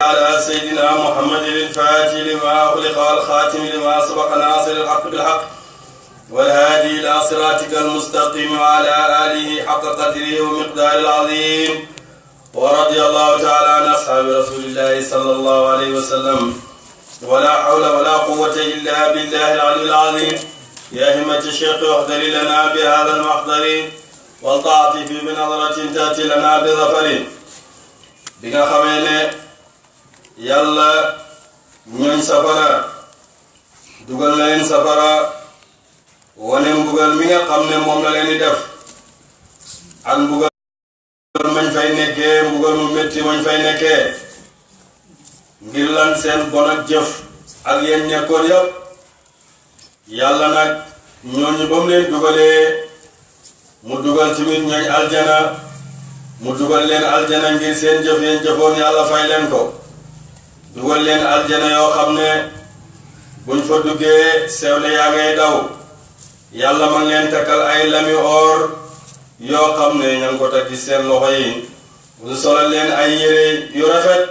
على سيدنا محمد الفاتح لما أغلق والخاتم لما سبق ناصر الحق بالحق والهادي إلى صراطك المستقيم وعلى آله حق قدره ومقداره العظيم. ورضي الله تعالى عن أصحاب رسول الله صلى الله عليه وسلم. ولا حول ولا قوة إلا بالله العلي العظيم. يا همة الشيخ احضر لنا بهذا المحضر والتعطف بنظرة تأتي لنا بظفر. بنا خمينة yàlla ñooñ safara dugal na leen safara wane mbugal mi nga xam ne moom la leen di def ak mbugal mañ fay nekkee mbugal mu métti mañ fay nekkee ngir lan seen bon ak jëf ak yéen nekkoon yëpp yàlla nag ñooñu ba mu leen dugalee mu dugal tamit ñooñ aljana mu dugal leen aljana ngir seen jëf yéen jëfoon yàlla fay leen ko dugal leen aljana yoo xam ne buñ fa duggee sewle yaa ngay daw yàlla man leen takkal ay lami or yoo xam ne ña ngi ko takk ci seen loxo yi mu solal leen ay yére yu rafet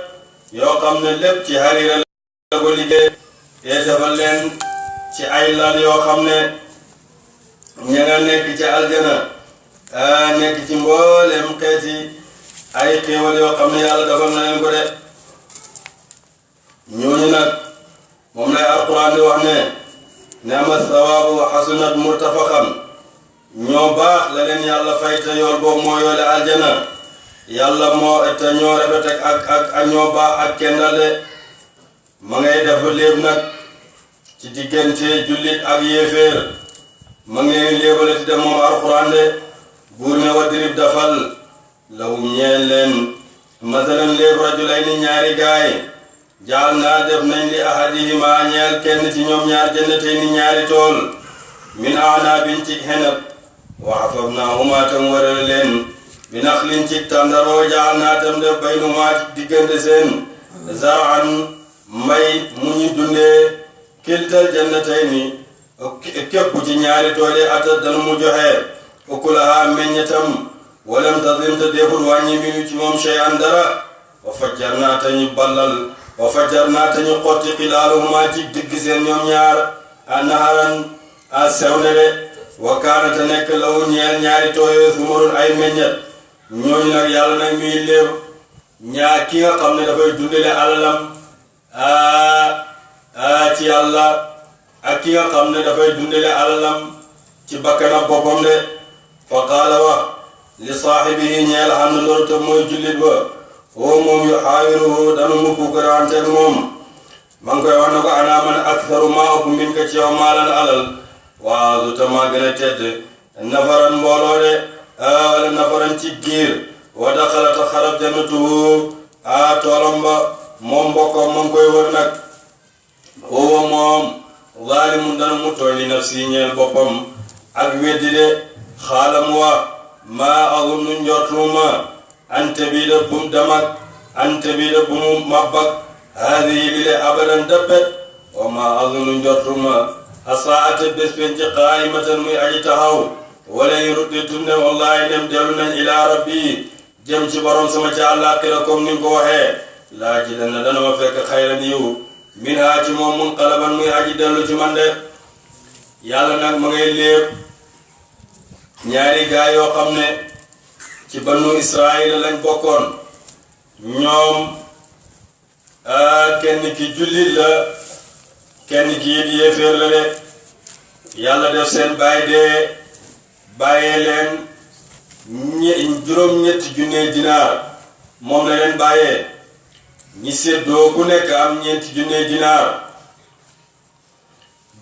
yoo xam ne lépp ci harira la ko liggéey te defal leen ci ay lal yoo xam ne ña nga nekk ci aljana nekk ci mboolem xeeti ay xéewal yoo xam ne yàlla defal na leen ko de ñooñu nag moom lay alquran di wax ne ni'ma sawaabu wa hasunat murtafaqan ñoo baax la leen yàlla fay te yool boobu moo yoole aljana yàlla moo te ñoo rafet ak ñoo baax ak kennal de ma ngay def léeb nag ci diggante jullit ak yéeféer ma ngay léebalati de moom alquran de buur ne wadrib dafal lawum ñeel leen masalan léeb rajulayni ñaari gaay jaal naa def nañ li ahadihima ñeel kenn ci ñoom ñaar jannatayni ñaari tool min a'naabin ci xenab wa hafafnaahuma tam waral leen bi naxlin ci tàndaroo jaal naa tam def baynumaa diggante seen zar'an may mu ñu dundee kiltal jannatayni képp ci ñaari tool yi atat dana mu joxe ukulaha meññetam walam tazlim te deful wàññi minu ci moom shay'an dara wa fajjarnaa tañu ballal wa fajjarnaa tañu xotti xilaaluhumaa ci digg seen ñoom ñaar naharan a sewle de wa kaana te nekk lawu ñeel ñaari tooyoo sumarun ay meññet ñooñu nag yàlla nag muy léeb ñaar ki nga xam ne dafay dundale alalam ci yàlla ak ki nga xam ne dafay dundale alalam ci bakkanam boppam de fa qaala wa li saahibihi ñeel xam ne loolu te mooy jullit ba woo moom yu xaawiruhu danu mu puukaranteeg moom ma ngi koy wax ne ko ana man aktharu maa ëpp min ka ci yow maalan alal waa lu tamaa gën a tedd nafaran mbooloo de wala nafaran ci giir wa daxalata xarab jannatuhu toolam ba moom mbokkam ma ngi koy wër nag woo moom zaalimun dana mu tooñ li nafsi ñeel boppam ak weddi de xaalam wa maa azunnu njortuma ante bii da bum damak ante bii da bumu mabbak haadihi lile abadan dappet wa ma azunu njortuma asaate bés penci qaayimatan muy aji taxaw wala yu ruddi tunne wallahi dem dellu nañ ilaa rabbi jëm ci borom sama ca àllaaxira comme ni ko waxee laa ji dana dana ma fekk xayran yiw min haa ci moom munqalaban muy aji dellu ci man de yàlla nag ma ngay léeb ñaari gaay yoo xam ne ci banu Israayil lañ bokkoon ñoom kenn ki jullit la kenn ki it yéeféer la de yàlla def seen baay dee bàyyee leen juróom-ñetti junne dinaar moom la leen bàyyee ñi séddoo ku nekk am ñeenti junne dinaar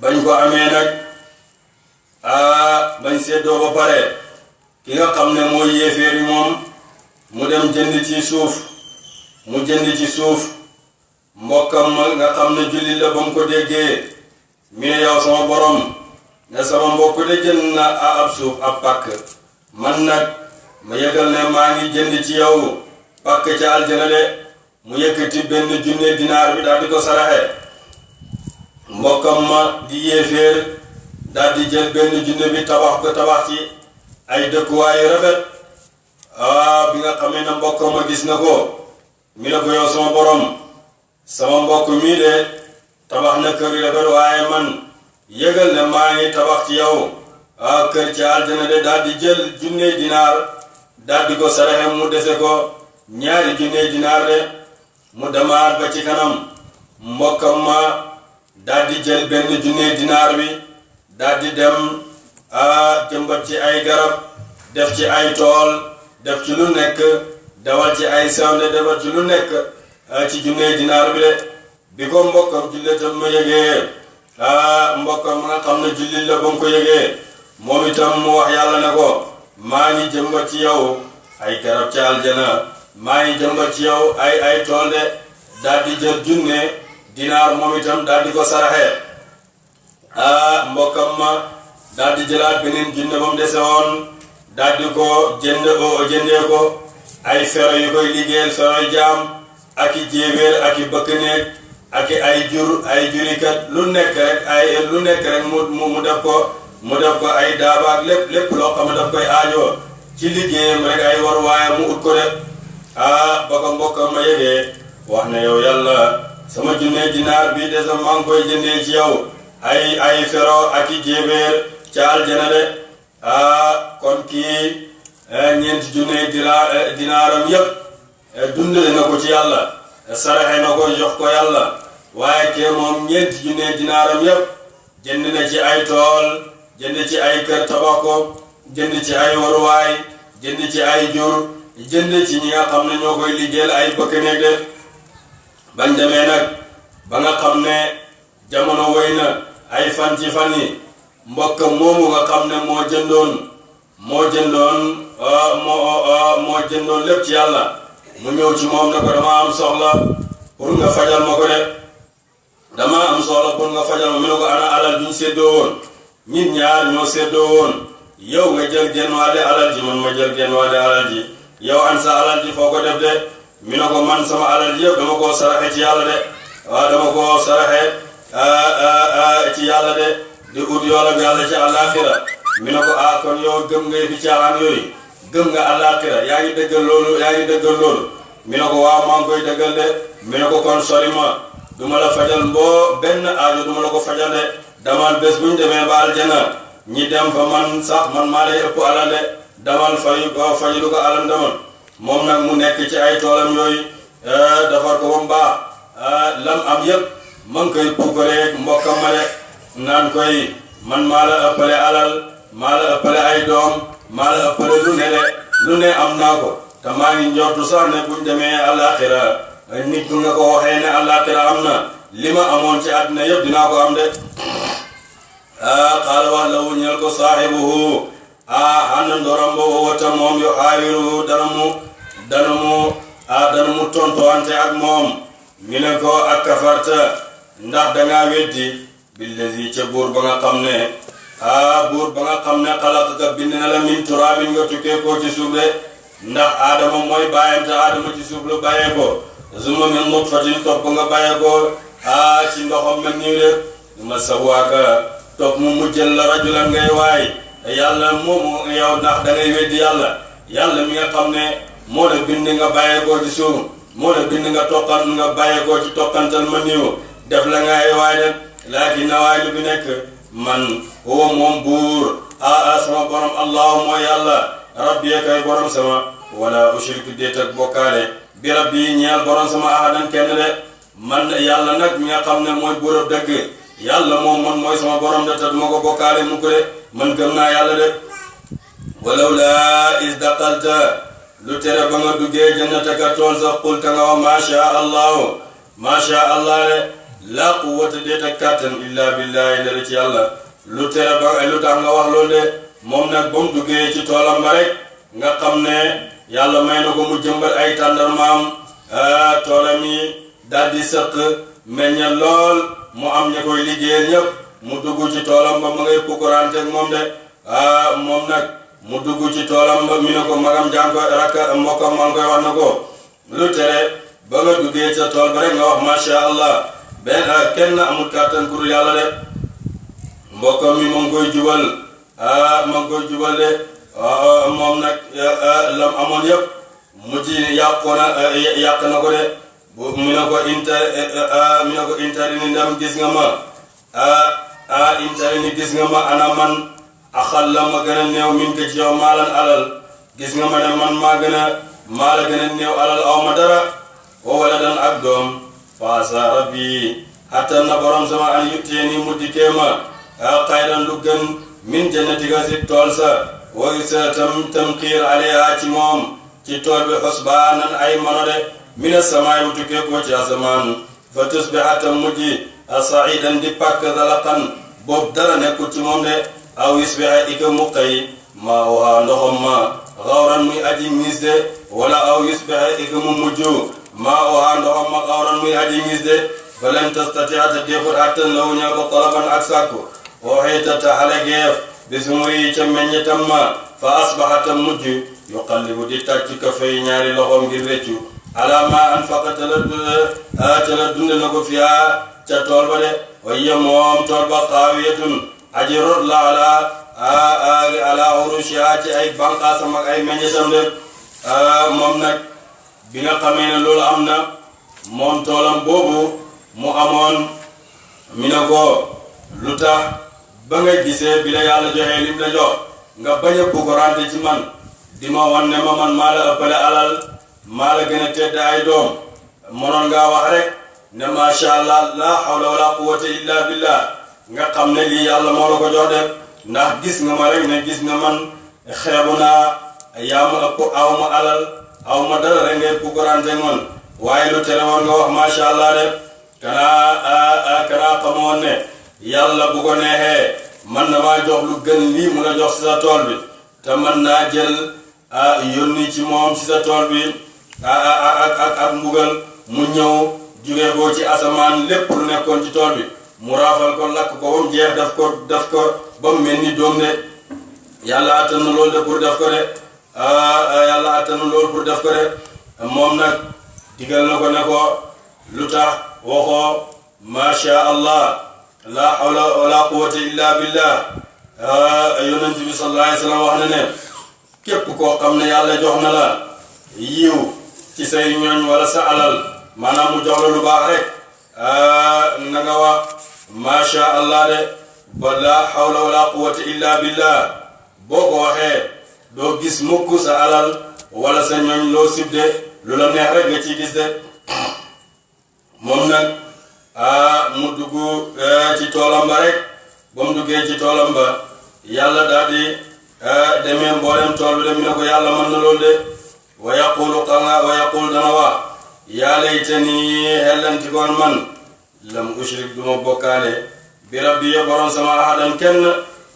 bañ ko amee nag bañ séddoo ba pare ki nga xam ne mooy yéeféer bi moom mu dem jënd ci suuf mu jënd ci suuf mbokkam ma nga xam ne jullit la ba mu ko déggee mi ne yow sama borom ne sama mbokk de jënd na ab suuf ab pàkk man nag ma yëgal ne maa ngi jënd ci yow pàkk ca aljana de mu yëkkati benn junne dinaar bi daal di ko saraxe mbokkam ma di yéeféer daal di jël benn junne bi tabax ci ay dëkkuwaay yu rafet bi nga xamee ne mbokk ma gis na ko mi ne ko yow sama borom sama mbokk mii de tabax na kër yu rafet waaye man yëgal ne maa ngi tabax ci yow kër ci aljana de daal di jël junne dinaar daal di ko saraxe mu dese ko ñaari junne dinaar de mu demaat ba ci kanam mbokkam ma daal di jël benn junne dinaar bi daal di dem jëmbat ci ay garab def ci ay tool def ci lu nekk dawal ci ay sewnde defal ci lu nekk ci junne dinaar bi de bi ko mbokkam jullitam ma yëgee mbokkam nga xam ne jullit la ba mu ko yëgee moom itam mu wax yàlla ne ko maa ngi jëmbat ci yow ay garab ci aljana maa ngi jëmbat ci yow ay tool de daal di jël junne dinaar moom itam daal di ko saraxe mbokkam ma daal di jëlaat beneen junne ba mu dese woon daal di ko jëndee ko ay fero yu koy liggéeyal fero jaam ak i jéebéer ak i bëkk néeg ak ay jurikat lu nekk rek mu def ko ay daabaak lépp loo xam ne daf koy aajoo ci liggéeyam rek ay war waaye mu ut ko def ba ko mbokkam ma yegee wax ne yow yàlla sama junne dinaar bi de maa ngi koy jëndee ci yow ay fero ak i jéebéer ca aljana de kon kii ñeenti junne dinaaram yépp dundale na ko ci yàlla saraxe na ko jox ko yàlla waaye kee moom ñeenti junne dinaaram yépp jënd na ci ay tool jënd ci ay kër tabax ko jënd ci ay waruwaay jënd ci ay jur jënd ci ñi nga xam ne ñoo koy liggéeyal ay bëkk néeg de bañ demee nag ba nga xam ne jamono woy na ay fan ci fan yi mbokk moomu nga xam ne moo jëndoon lépp ci yàlla mu ñëw ci moom ne ko dama am soxla pour nga fajal ma ko de dama am soxla pour nga fajal ma mu ne ko ana alal bi ñu séddoo woon ñit ñaar ñoo séddoo woon yow nga jël genn wàll alal ji man ma jël genn wàll alal ji yow an sa alal ji foo ko def de mi ne ko man sama alal ji yëpp dama koo saraxe ci yàlla de waaw dama koo saraxe ci yàlla de di ut yoolam yàlla ci àllaaxira mi ne ko kon yow gëm ngay bi caaxaan yooyu gëm nga àllaaxira yaa ngi dëggal loolu mi ne ko waaw maa ngi koy dëggal de mi ne ko kon sori ma du ma la fajal benn aajo du ma la ko fajal de damal bés bu ñu demee ba aljana ñi dem fa man sax man maa lay ëpp alal de damal fayu ko alam demal moom nag mu nekk ci ay toolam yooyu defar ko ba mu baax lam am yëpp ma ngi koy pukkareeg mbokkam ma de naan koy man maa la ëppale alal maa la ëppale ay doom maa la ëppale lu ne am naa ko te maa ngi njortu sax ne buñ demee àllaaxira nit bu nga ko waxee ne àllaaxira am na li ma amoon ci àddina yëpp dinaa ko am de xaala wax la wu ñeel ko saaxibuhu ànd ndoram ba wowata moom yu xaawiruhu dana mu tontuwante ak moom mi ne ko ak kafarta ndax dangaa weddi billazi ca buur ba nga xam ne xalaqaka bind na la min turaabin nga tukkee koo ci suuf de ndax aadama mooy bàyyam te aadama ci suuf la bàyyee ko summa min nutfatin topp nga bàyyee ko ci ndoxam mel nii de ma sawaaka topp mu mujjal la rajulan ngay waay yàlla moomu yow ndax da ngay weddi yàlla mi nga xam ne moo la bind nga bàyyee koo ci suuf moo la bind nga bàyyee koo ci tokkantal ma niiw def la nga ay waay de laakin na waay lu bi nekk man huwa moom buur sama borom allahu mooy yàlla rabbi kay borom sama wala ushriku déet ak bokkaale bi rabbi ñeel borom sama ahadan kenn de man yàlla nag mi nga xam ne mooy buurab dëgg yàlla moom man mooy sama borom de te duma ko bokkaale mukk de man gëm naa yàlla de walaw laa is daqalta lu tere ba nga duggee jannataka tool sa qulta nga wax maasha allah de laa quwwata déet ak kàttan illa billahi dara ci yàlla lu tere ba lu tax nga wax loolu de moom nag ba mu duggee ci toolam ba rek nga xam ne yàlla may na ko mu jëmbat ay tàndarmaam toolam yi daal di sëq meññal lool mu am ña koy liggéeyal ñëpp mu dugg ci toolam ba ma ngay pukurante ak moom de moom nag mu dugg ci toolam ba mi ne ko magam jàng ko rakka mbokkam maa ngi koy wax na ko lu tere ba nga duggee ca tool ba rek nga wax masha allah kenn amul kàttan pour yàlla de mbokkam mi ma ngi koy jubal de moom nag lam amoon yëpp mujj yàq na ko de mu ne ko intari ni ndam gis nga ma intari ni gis nga ma ana man axal la ma gën a néew min ko ci yow maalan alal gis nga ma ne man maa la gën a néew alal aw ma dara wa waladan ak doom faasa rabbi attan na borom sama an yutteeni mu dikkee ma xayran lu gën min jannatika si tool sa wa sa tam xiir alayha ci moom ci tool bi xusbaanan ay mano de mina samaay bu tukkee ko ci asamaan fa tusbiha tam mujji saidan di pàkk zalaqan boobu dara nekkul ci moom de aw yusbiha ika mu xëy maa waa ndoxam ma xawran muy aji ngis de wala aw yusbiha ika mu mujj maa waa ndoxam ma xawran muy aji ngis de fa lam tastati ata defut attan lawu ñaa ko talaban ak sàkku waxeeta ta xale geef bi sumuri ca meññetam ma fa asbaha tam mujj yuqallibu di tàcc ka fay ñaari loxom ngir réccu ala ma anfaqa tala dunde na ko fiyaa ca tool ba de wayya moom tool ba xaawiyatun aji rot la ala urushiha ci ay banqaasam ak ay meññetam de moom nag bi nga xamee ne loolu am na moom toolam boobu mu amoon mi ne ko lu tax ba nga gisee bi la yàlla joxee lim la jox nga bañ a bukorante ci man di ma wan ne ma man maa la ëppale alal maa la gën a tedd ay doom mënoon ngaa wax rek ne macha allah la hawla wala quwwata illa billah nga xam ne lii yàlla moo la ko jox de ndax gis nga ma rek ne gis nga man xeebu naa yaa ma ëpp aw ma alal aw ma dara rek ngay bukorante man waaye lu tere woon nga wax macha allah de kanaa xamoon ne yàlla bu ko neexee man na maa jox lu gën lii mu la jox si sa tool bi te man naa jël yónni ci moom si sa tool bi ak mbugal mu ñëw jugee ko ci asamaan lépp lu nekkoon ci tool bi mu raafal ko lakk ko ba mu jeex daf ko ba mu mel ni doom de yàlla attan na loolu de pour def ko de yàlla attan na loolu pour def ko de moom nag digal na ko ne ko lu tax waxoo macha allah la hawla wala quwwata illa billah yonent bi sallallahu alayhi wa sallam wax na ne képp koo xam ne yàlla jox na la yiw ci say ñooñ wala sa alal maanaam mu jox la lu baax rek na nga wax macha allah de ba la hawla wala quwwata illa billah boo ko waxee doo gis mukk sa alal wala sa ñooñ loo sib de lu la neex rek nga ciy gis de moom nag mu dugg ci toolam ba rek ba mu duggee ci toolam ba yàlla daal di demee mboolem tool bi dem ne ko yàlla mën na loolu de wa yaqulu dana wax yaa laytani xellanti koon man lam ushrik duma bokkaale bi rabbi ya borom sama ahadan kenn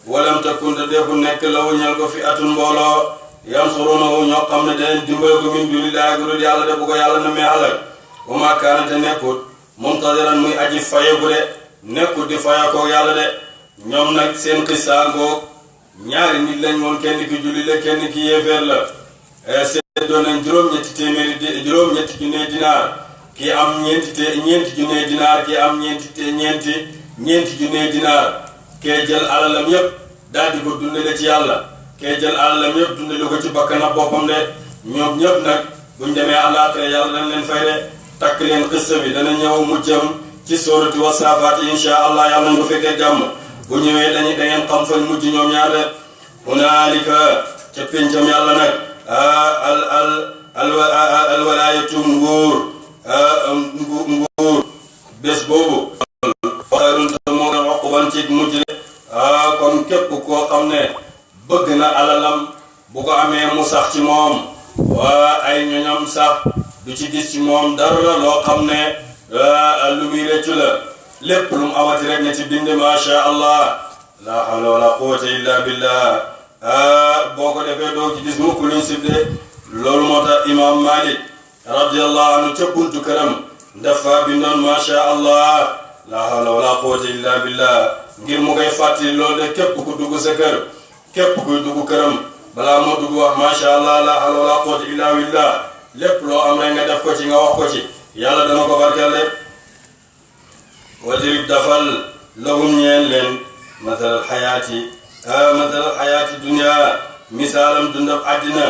walam takun te defu nekk lawu ñal ko fi atun mbooloo yansurunahu ñoo xam ne daneen dimbale ko min dunillahi gudul yàlla de bu ko yàlla na mee xalak wa maa kaana te nekkut muntadiran muy aji fayeku de nekkut di fayakoo yàlla de ñoom nag seen xissaa ngoog ñaari nit lañ woon kenn ki julli la kenn ki yéefeer la seddoo nañ juróom-ñetti junne dinaar kii am ñeenti junne dinaar kii am ñeenti junne dinaar kee jël alalam yépp daal di ko dundale ci yàlla kee jël alalam yépp dundale ko ci bakkanam boppam de ñoom ñëpp nag buñ demee àllaaxira yàlla dañ leen fay de takk leen xissa bi dana ñëw mu jëm ci sóorati wa saafaat insha allah yàlla nañ ko fekkee jàmm bu ñëwee da ngeen xam fañ mujj ñoom ñaar de hunaalika ca péncam yàlla nag alwalaayatu nguur bés boobu xayrun te moo gën uquban ci mujj de kon képp koo xam ne bëgg na alalam bu ko amee mu sax ci moom waa ay ñoñam sax du ci gis ci moom dara loo xam ne lu muy réccu la lépp lu mu amati rek ne ci bind masha allah la hawla wala quwwata illa billah boo ko defee doo ci gis mukk luñ sib de loolu moo tax imam Malik radiyallahu anhu ca buntu këram dafa bindoon masha allah la hawla wala quwwata illa billah ngir mu koy fàttali loolu de képp ku dugg sa kër képp kuy dugg këram balaa moo dugg wax masha allah la hawla wala quwwata illa billah lépp loo am rek nga def ko ci nga wax ko ci yàlla dana ko barkeel de wadrib dafal lahum ñeen leen matalal xayaati dunya misaalam dundab àddina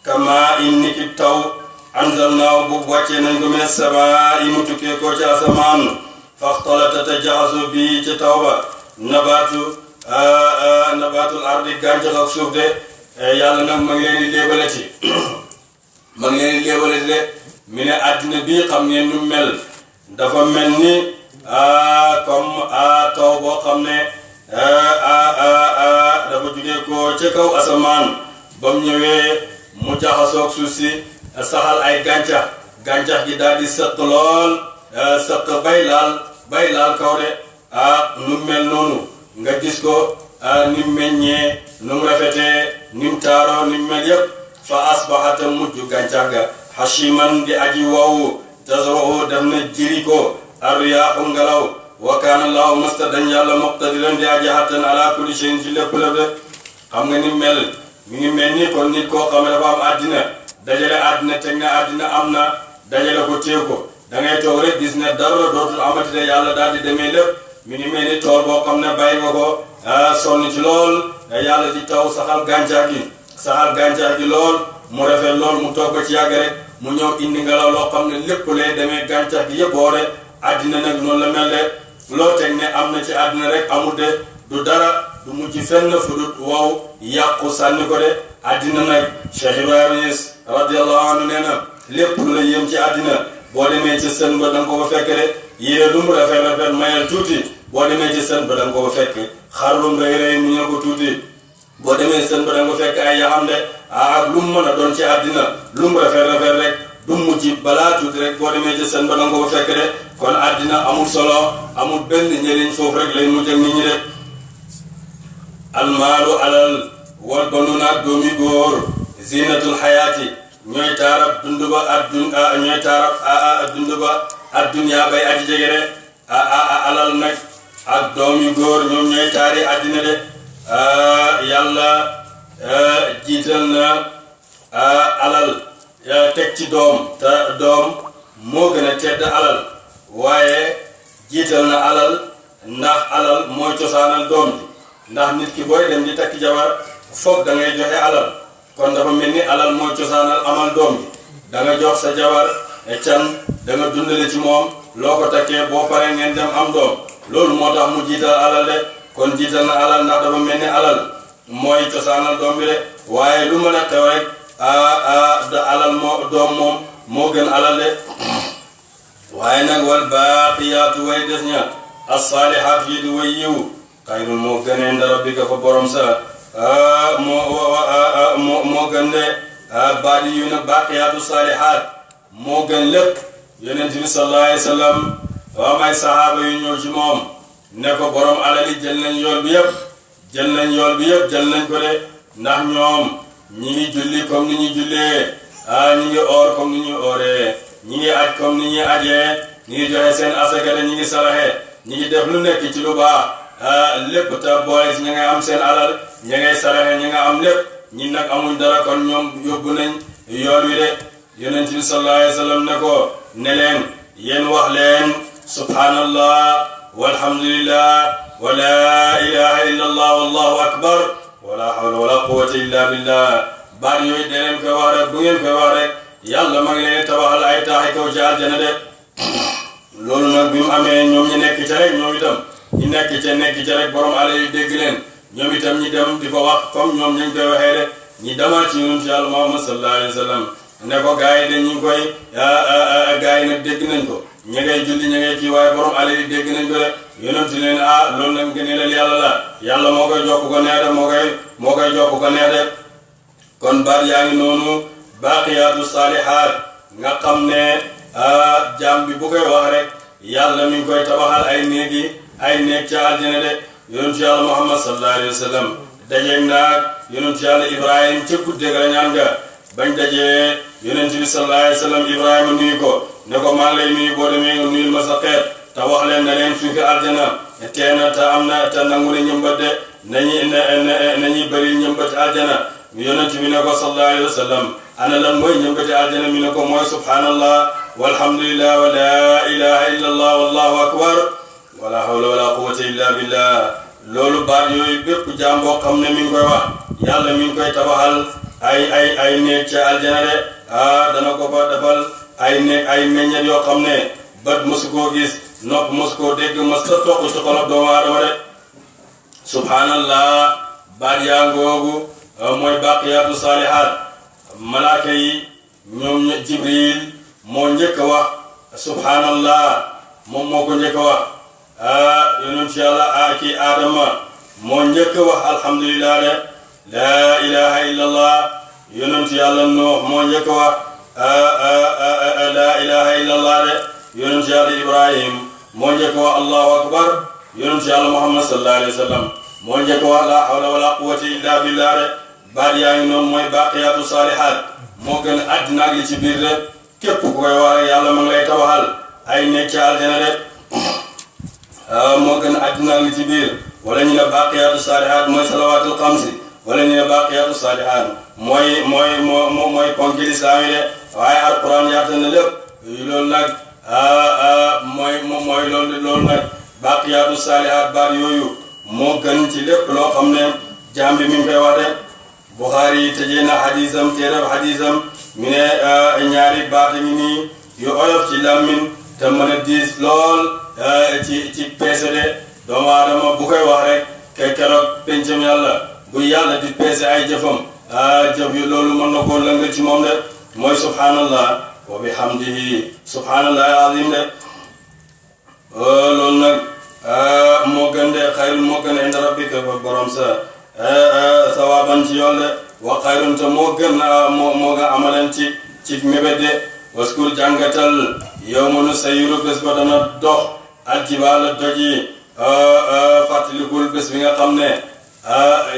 kama in niki taw anzalnaahu bu wàccee nañ ko mina samaa'i mu tukkee ko ci asamaan faxtalata te jaxasu bi ci taw ba nabaatul ardi gàncax ak suuf de yàlla nag ma ngi leen di léebalati ma ngi leen di léebalati de mi ne àddina bii xam ngeen nu mel dafa mel ni comme taw boo xam ne dafa jugee ko ca kaw asamaan ba mu ñëwee mu jaxasoog suuf si saxal ay gàncax gi daal di sëq lool sëq bay laal kaw de nu mel noonu nga gis ko ni mu meññee nu mu rafetee ni mu taaroo ni mu mel yëpp fa asbaxata mujj gàncax ga hashiman di aji wow tazruhu def na jiri ko arriyaaxu ngelaw wa kaana Allahu mustadan yàlla muqtadiran di aji hattan ala kulli shay'in ci lépp la de xam nga ni mel mi ngi mel ni kon nit koo xam ne dafa am àddina dajale àddina teg na àddina am na dajale ko téew ko da ngay toog rek gis ne dara dootul amati de yàlla daal di demee lépp mi ngi mel ni tool boo xam ne bàyyi nga ko sonn ci lool yàlla di taw saxal gàncax gi lool mu rafet lool mu toog ko ci yàgg rek mu ñëw indi ngelaw loo xam ne lépp lay demee gàncax gi yëpp woore àddina nag noonu la mel de loo teg ne am na ci àddina rek amul de du dara du mujj fenn fu dut wow yàqu sànni ko de àddina nag Cheikh Ibrahima Niass radiyallahu anhu nee na lépp lu la yëm ci àddina boo demee ci sën ba da nga ko fa fekk de yére lu mu rafet mayal tuuti boo demee ci sën ba da nga ko fa fekk xarlum rëy mu ñëw ko tuuti boo demee sën ba da nga ko fekk ay yaxam de ak lu mu mën a doon ci àddina lu mu rafet rek du mujj balaa tuuti rek boo demee ci sën ba da nga ko fa fekk de kon àddina amul solo amul benn njëriñ foofu rek lay mujj ak nit ñi de almaalu alal wal banuuna ak doomi góor zinatul xayaati ñooy taarab dund ba adduniya bay aji jege de alal nag ak doomi góor ñoom ñooy taari àddina de yàlla jiital na alal teg ci doom te doom moo gën a tedd alal waaye jiital na alal ndax alal mooy cosaanal doom ji ndax nit ki booy dem di takk jabar foog da ngay joxe alal kon dafa mel ni alal mooy cosaanal amal doom ji da nga jox sa jabar can da nga dundale ci moom loo ko takkee boo paree ngeen dem am doom loolu moo tax mu jiital alal de kon jiital na alal ndax dafa mel ni alal mooy cosaanal doom bi de waaye lu mën a xew rek da alal doom moom moo gën alal de waaye nag wal baaqiyaatu way des ña as-saalihaat yi di way yiw xayrun moo gënee nda rabbika fa borom sa moo gën de baadi yu nag baaqiyaatu saalihaat moo gën lépp yonent bi sallallahu alayhi wa sallam waa may sahaaba yu ñëw ci moom ne ko borom alal yi jël nañ yool bi yëpp jël nañ ko de ndax ñoom ñi ngi julli comme ni ñuy jullee ñi ngi oor comme ni ñuy ooree ñi ngi aj comme ni ñuy ajee ñi ngi joxe seen asaka de ñi ngi saraxe ñi ngi def lu nekk ci lu baax lépp te boole ci ñi ngay am seen alal ñi ngay saraxe ñi nga am lépp ñi nag amuñ dara kon ñoom yóbbu nañ yool wi de yonent bi sallallahu alayhi wa sallam ne ko ne leen yéen wax leen subhanallah walhamdulillah wa la ilaha illa allah wallahu akbar wala hawla wala quwwata illa billah baat yooyu de leen koy wax rek bu ngeen koy wax rek yàlla ma ngi leen tabaxal ay taaxi kaw ci aljana de loolu nag bi mu amee ñoom ñi nekk ca rek ñoom itam ñi nekk ca rek borom alal yi dégg leen ñoom itam ñi dem di ko wax comme ñoom ñu koy waxee de ñi demaat ci yonent yàlla Muhammad sallallahu alayhi wa sallam ne ko gars yi de ñu ngi koy gars yi nag dégg nañ ko ña ngay julli ña ngay kii waaye borom alal yi dégg nañ ko de yonent leen loolu nag ngëneelal yàlla la yàlla moo koy jokk ko neex de moo koy jokk ko neex de kon baat yaa ngi noonu baaqiyaatu saalihaat nga xam ne jaam bi bu koy wax rek yàlla mi ngi koy tabaxal ay néeg ca aljana de yonent yàlla Muhammad sallallahu alayhi wa sallam dajeeg naag yonent yàlla Ibrahima ca guddeeg la ñaan nga bañ dajee yonent bi sallallahu alayhi wa sallam Ibrahima nuyu ko ne ko maa ngi lay nuyu boo demee nga nuyul ma sa xeet te wax leen na leen suufi aljana teena te am na te nangu ne ñëmbat de nañuy bëri ñëmbati aljana yonent bi ne ko sallallahu alayhi wa sallam ana lan mooy ñëmbati aljana mi ne ko mooy subhanallah walhamdulillah wa la ilaha illa allah wallahu akbar wala hawla wala quwwata illa billah loolu baat yooyu bépp jaam boo xam ne mi ngi koy wax yàlla mi ngi koy tabaxal ay néeg ca aljana de dana ko fa defal ay meññet yoo xam ne bët mosu koo gis nopp mosu koo dégg mos ta toq ci xolob doomu aadama de subhanallah baat yaa ngoogu mooy baqiyatu saalihaat malaaka yi ñoom jibril moo njëkk a wax subhanallah moom moo ko njëkk a wax yonent yàlla kii aadama moo njëkk a wax alhamdulillah de laa ilaha illallah yonent yàlla nuux moo njëkk a wax laa ilaha illallah de yonent yàlla ibrahim moo njëkk a wax allahu akbar yonent yàlla muhammad sallallahu alayhi wa sallam moo njëkk a wax la hawla wala quwwata illa billah de baat yaa ngi noonu mooy baqiyatu saalihaat moo gën àddina ak li ci biir de képp ku koy wax yàlla ma ngi lay tabaxal ay nekk ci aljana de moo gën àddina ak li ci biir wala ñu ne baqiyatu saalihaat mooy salawaatul xamsi wala ñu ne baqiyatu saalihaat mooy ponki lislaam yi de waaye alquran yaata na lépp loolu nag mooy loolu nag baqiyatu saalihaat baat yooyu moo gën ci lépp loo xam ne jaam bi mi ngi koy wax de Buxaari yi tëjee na xadisam téereb xadisam mi ne ñaari baat ngi nii yu oyof ci làmmiñ te mën a diis lool ci peese de doomu aadama bu koy wax rek ke keroog pencam yàlla bu yàlla di peese ay jëfam jëf yu loolu mën na koo lëngal ci moom de mooy subhanallah wa bihamdihi subhanallah azim de loolu nag moo gën de xayrun moo gën inda rabbika fa borom sa sawaban ci yool de wa xayrun te moo gën moo nga amaleen ci mébét de waskur jàngatal yow mënu sayiru bés ba dana dox aljibaala doj yi fàttalikul bés bi nga xam ne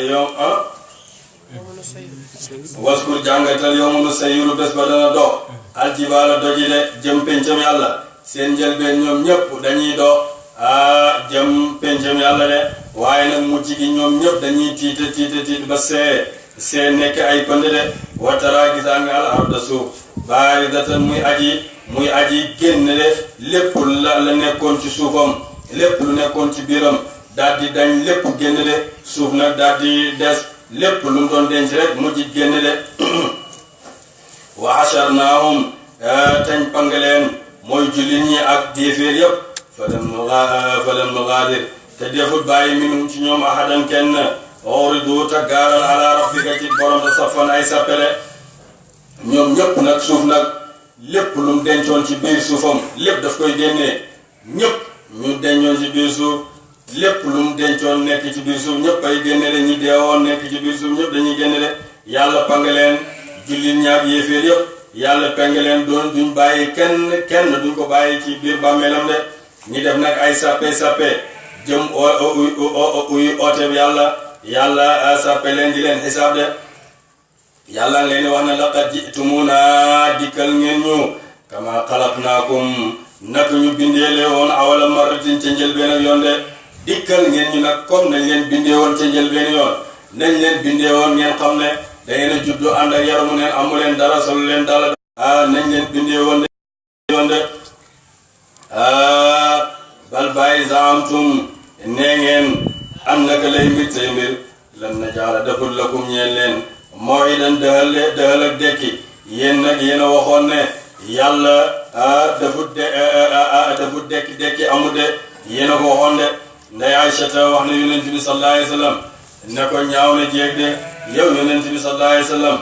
yow waskur jàngatal yow mënu sayiru bés ba dana dox aljibaala doj yi de jëm pencam yàlla seen njëlbeen ñoom ñëpp dañuy dox jëm pencam yàlla de waaye nag mujj gi ñoom ñëpp dañuy tiit ba see nekk ay pënd de watara gisaa nga al arda suuf baaridatan muy aji génn de lépp la nekkoon ci suufam lépp lu nekkoon ci biiram daal di dañ lépp génn de suuf nag daal di des lépp lu mu doon denc rek mujj génn de wa asharnaahum tañ pangaleen mooy jullit ñi ak déeféer yëpp falam nugaadir te defut bàyyi minum ci ñoom ahadan kenn uridu ta gaaral ala rabbika ci borom te safan ay sappele ñoom ñëpp nag suuf nag lépp lu mu dencoon ci biir suufam lépp daf koy génnee ñëpp ñu dencoon ci biir suuf lépp lu mu dencoon nekk ci biir suuf ñëpp ay génne de ñi deewoon nekk ci biir suuf ñëpp dañuy génne de yàlla pang leen jullit ñaak yéeféer yëpp yàlla pang leen doon duñ bàyyi kenn duñ ko bàyyi ci biir bàmmeelam de ñi def nag ay sappe jëm uy ooteeb yàlla sappe leen di leen xisaab de yàlla ngi leen di wax ne laqad jitumuna dikkal ngeen ñu kama xalaqnaakum nak ñu bindeele woon awala marratin ca njëlbeen ak yoon de dikkal ngeen ñu nag comme nañ leen bindee woon ca njëlbeen yoon nañ leen bindee woon ngeen xam ne da ngeen a juddu ànd ak yaramu neen amu leen dara solu leen dara nañ leen bindee woon de yoon de bal bàyyi zaamtum nee ngeen am naka lay mbir say mbir lan na jaara deful lakum ñeen leen maw'idan dëhal ak dekki yéen nag yéen a waxoon ne yàlla defut dekki amul de yéen a ko waxoon de nday Aysata wax na yonent bi sallallahu alayhi wa sallam ne ko ñaaw na jéeg de yow yonent bi sallallahu alayhi wa sallam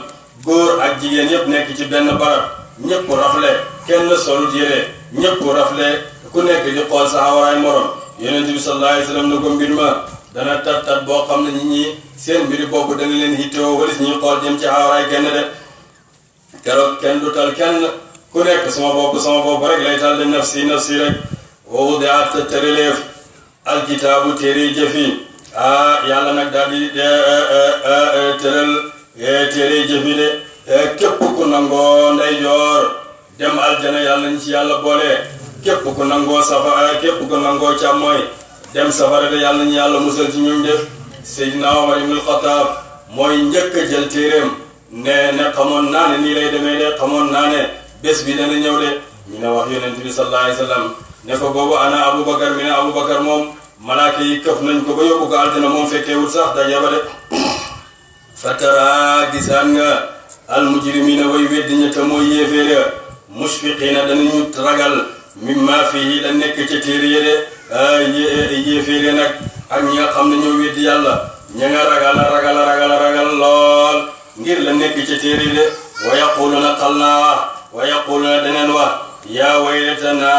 góor ak jigéen yëpp nekk ci benn barab ñëpp rafle kenn solut yére ñëpp rafle ku nekk di xool sa awaraay morom yonent bi sallallahu alayhi wa sallam ne ko mbir ma dana tat boo xam ne nit ñi seen mbiri bopp dana leen hittewoo walis ñuy xool jëm ci awaraay kenn de keroog kenn du tal kenn ku nekk sama bopp rek lay tal de nafsi rek wa wudi'at tërëleef alkitaabu téere jëfi yàlla nag daal di tëral téere jëfi de képp ku nangoo ndeyjoor dem aljana yàlla ñu ci yàlla boole képp ku nangoo safara képp ku nangoo càmmooy dem safara de yàlla ñu yàlla musal ci ñun def Seydina Omar ibn Khattab mooy njëkk a jël téeréem ne xamoon naa ne nii lay demee de xamoon naa ne bés bi dana ñëw de ñu ne wax yonent bi sallallahu alayhi wa sallam ne ko boobu ana Aboubacar mi ne Aboubacar moom malaaka yi këf nañ ko ba yóbbu ko aljana moom fekkeewul sax da yaba de fatara gisaan nga almujrimina way weddi ña te mooy yéeféer mushfiqina danañu ragal mimma fihi la nekk ca téere ya de yéeféer nag ak ñi nga xam ne ñoo weddi yàlla ña nga ragal lool ngir la nekk ca téere de wa yaquluna daneen wax yaa waylatana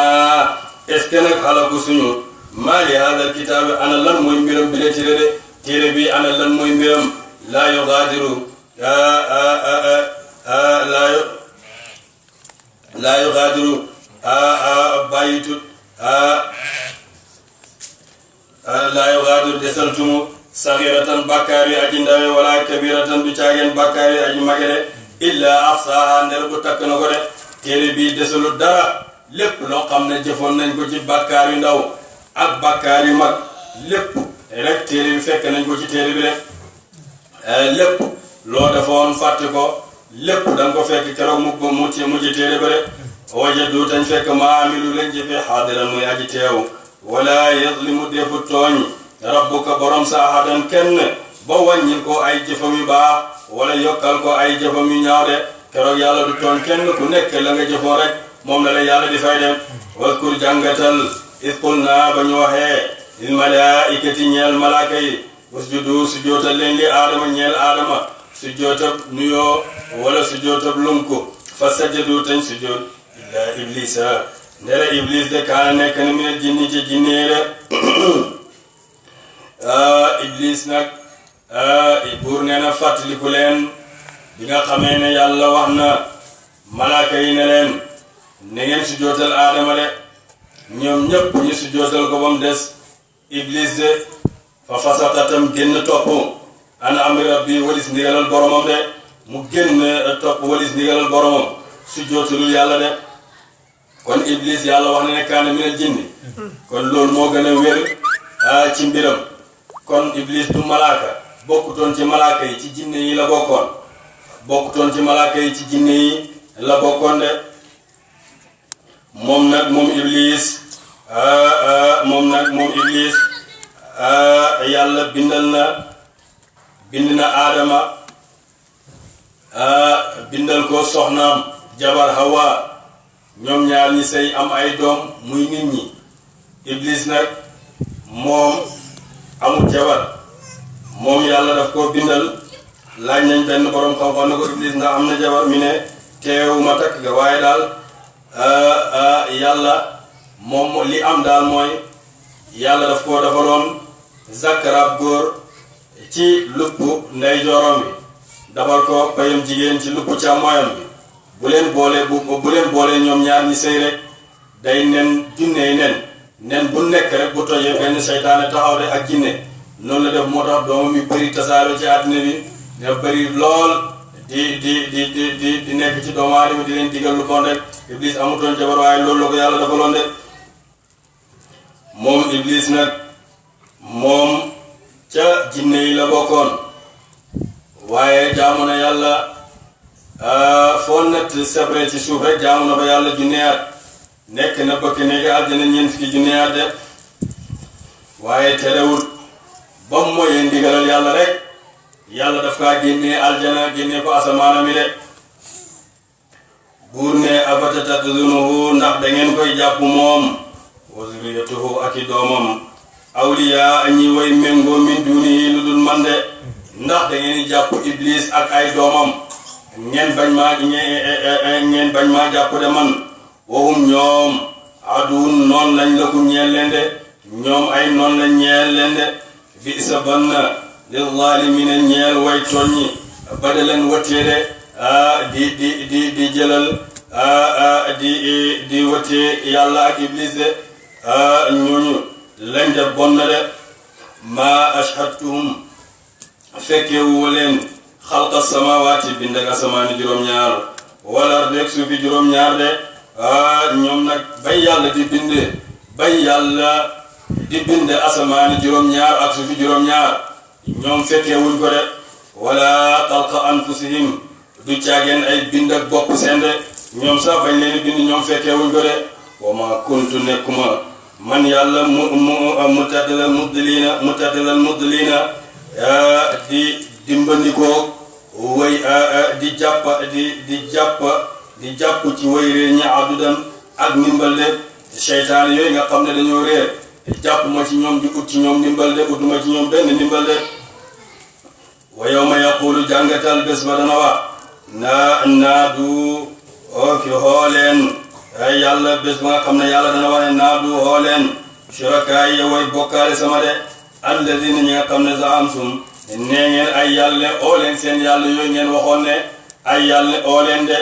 est-ce que nag xalaku suñu maa li hada kitaabi ana lan mooy mbiram bi la téere bi ana lan mooy mbiram laa yugaadiru laa yugaadiru bàyyitut laa yugaadiru desaltumu saxiratan bàkkaar yi aji ndawe wala kabiratan du caageen bàkkaar yi aji mage de illa ahsaaha nder bu takk na ko de téere bi desalu dara lépp loo xam ne jëfoon nañ ko ci bàkkaar yu ndaw ak bàkkaar yu mag lépp rek téere bi fekk nañ ko ci téere bi rek lépp loo defoon fàtte ko lépp da nga ko fekk keroog mu ci téere ba rek wajadu tañ fekk maamilu lañ jëfe xaadiran muy aji teew wala yazlimu defu tooñ rabbuka borom sa ahadan kenn ba wàññil ko ay jëfam yu baax wala yokkal ko ay jëfam yu ñaaw de keroog yàlla du tooñ kenn ku nekk la nga jëfoon rek moom la yàlla di fay dem waskur jàngatal is qulna ba ñu waxee lil malaikati ñeel malaaka yi usjudu sujootal leen li aadama ñeel aadama sujootab nuyoo wala sujootab lunku fa sajadu tañ sujoot illa iblisa ndere iblis de kaana nekk na minal jinni ci jinneere iblis nag buur nee na fàttaliku leen bi nga xamee ne yàlla wax na malaaka yi ne leen na ngeen sujootal aadama de ñoom ñëpp ñu sujootal ko ba mu des iblis de fa fasaqatam génn topp an amri rabbi walis ndigalal boromam de mu génn topp walis ndigalal boromam sujootalul yàlla de kon iblis yàlla wax na ne kaana minal jinni kon loolu moo gën a wér ci mbiram kon iblis du malaaka bokkutoon ci malaaka yi ci jinne yi la bokkoon ci jinne yi la bokkoon de moom iblis yàlla bind na aadama bindal ko soxnaam jabar hawa ñoom ñaar ñi sëy am ay doom muy nit ñi iblis nag moom amul jabar moom yàlla daf ko bindal laaj nañ benn borom xam-xam ne ko iblis ndax am na jabar mi ne teewuma takk ga waaye daal yàlla moom li am daal mooy yàlla daf koo defaloon zakarab góor ci lupp ndey jorom bi dafal ko payam jigéen ci lupp càmmoyam bi bu leen boole ñoom ñaar ñi sëy rek day nen junney nen bu nekk rek bu tojee benn seytaane taxaw de ak jinne noonu la def moo tax doomam yu bëri tasaaro ci àddina bi ne bëri lool di nekk ci doomu aadama di leen digal lu bon rek iblis amutoon jabar waaye loolu la ko yàlla defaloon de moom iblis nag moom ca jinne yi la bokkoon waaye jaamu na yàlla foo natt sebre ci suuf rek jaamu na ba yàlla junneyaat nekk na bëkk nekk aljana ñeent fukki junneyaat de waaye terewul ba mu mooyee ndigalal yàlla rek yàlla daf kaa génnee aljana génnee ko asamaana mi de buur ne afatataxizunahu ndax da ngeen koy jàpp moom wa zurriyatuhu ak i doomam awliyaa ñi way méngoo min dunihi lu dul man de ndax da ngeen di jàpp iblis ak ay doomam ngeen bañ maa jàpp de man waxum ñoom aduun noon lañ la ko ñeel leen de ñoom ay noon lañ ñeel leen de bi sa ban lil zaalimina ñeel way tooñi badalan wëttee de di jëlal di wëttee yàlla ak iblis de ñooñu lañ def bon na de ma ashhadtuhum fekkee wu leen xalqa samawaati bind ak asamaani juróom-ñaar wala rek suufi juróom-ñaar de ñoom nag bay yàlla di bind asamaani juróom-ñaar ak suufi juróom-ñaar ñoom fekkee wuñ ko de wala xalqa anfusihim du caageen ay bind ak bopp seen de ñoom sax bañ leen bind ñoom fekkee wuñ ko de wa ma kuntu nekkuma man yàlla mutadilal mudlina di dimbandikoo way di jàpp ci way réer ñi adudan ak ndimbal de seytaan yooyu nga xam ne dañoo réer jàpp ma ci ñoom di ut ci ñoom ndimbal de utuma ci ñoom benn ndimbal de wa yawma yaqulu jàngatal bés ba dana wax naadu fi xooleen yàlla bés ba nga xam ne yàlla dana wax ne naadu xooleen shurakaay yi way bokkaale sama de alladina ñi nga xam ne zaamtum nee ngeen ay yàlla oo leen seen yàlla yooyu ngeen waxoon ne ay yàlla oo leen de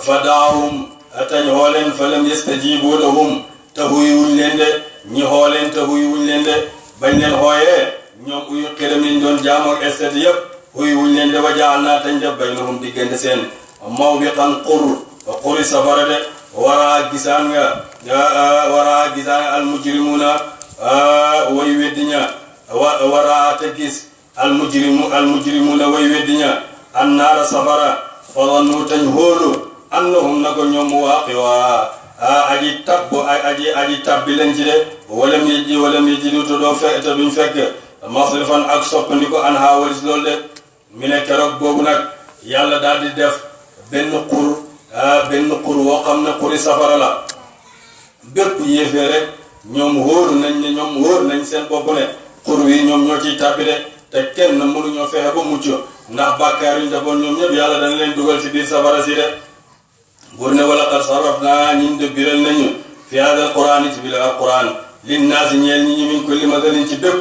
fa daahum tañ xooleen fa lam yastajibu lahum te huyuwuñ leen de ñi xooleen te huyuwuñ leen de bañ leen xooyee ñoom uyu xiram yiñ doon jaamu ak estet yëpp huyuwuñ leen de wa jaal naa tañ def baynahum diggante seen mawbiqan quri safara de waraa gisaan nga almujrimuna way weddiña waraa te gis almujrimuna way weddiña annaara safara fa zannu tañ hóolu annahum na ko ñoom waaqiwa aji tabbi leen ci de walam yajidu te doo fekk te duñ fekk masrifan ak soppandiko an haa walis loolu de mi ne keroog boobu nag yàlla daal di def benn xur woo xam ne xuri safara la bépp yéefee rek ñoom wóor nañ seen bopp ne xur wi ñoom ñoo ciy tabbi de te kenn mënuñoo fexe ba mucc ndax bàkkaar yuñ defoon ñoom ñëpp yàlla dana leen dugal ci biir safara si de bur ne wala qad sarrafnaa ñun de biral nañu fi haadal quraan ci bi la quraan linnaasi ñeel ñi min kulli masalin ci bépp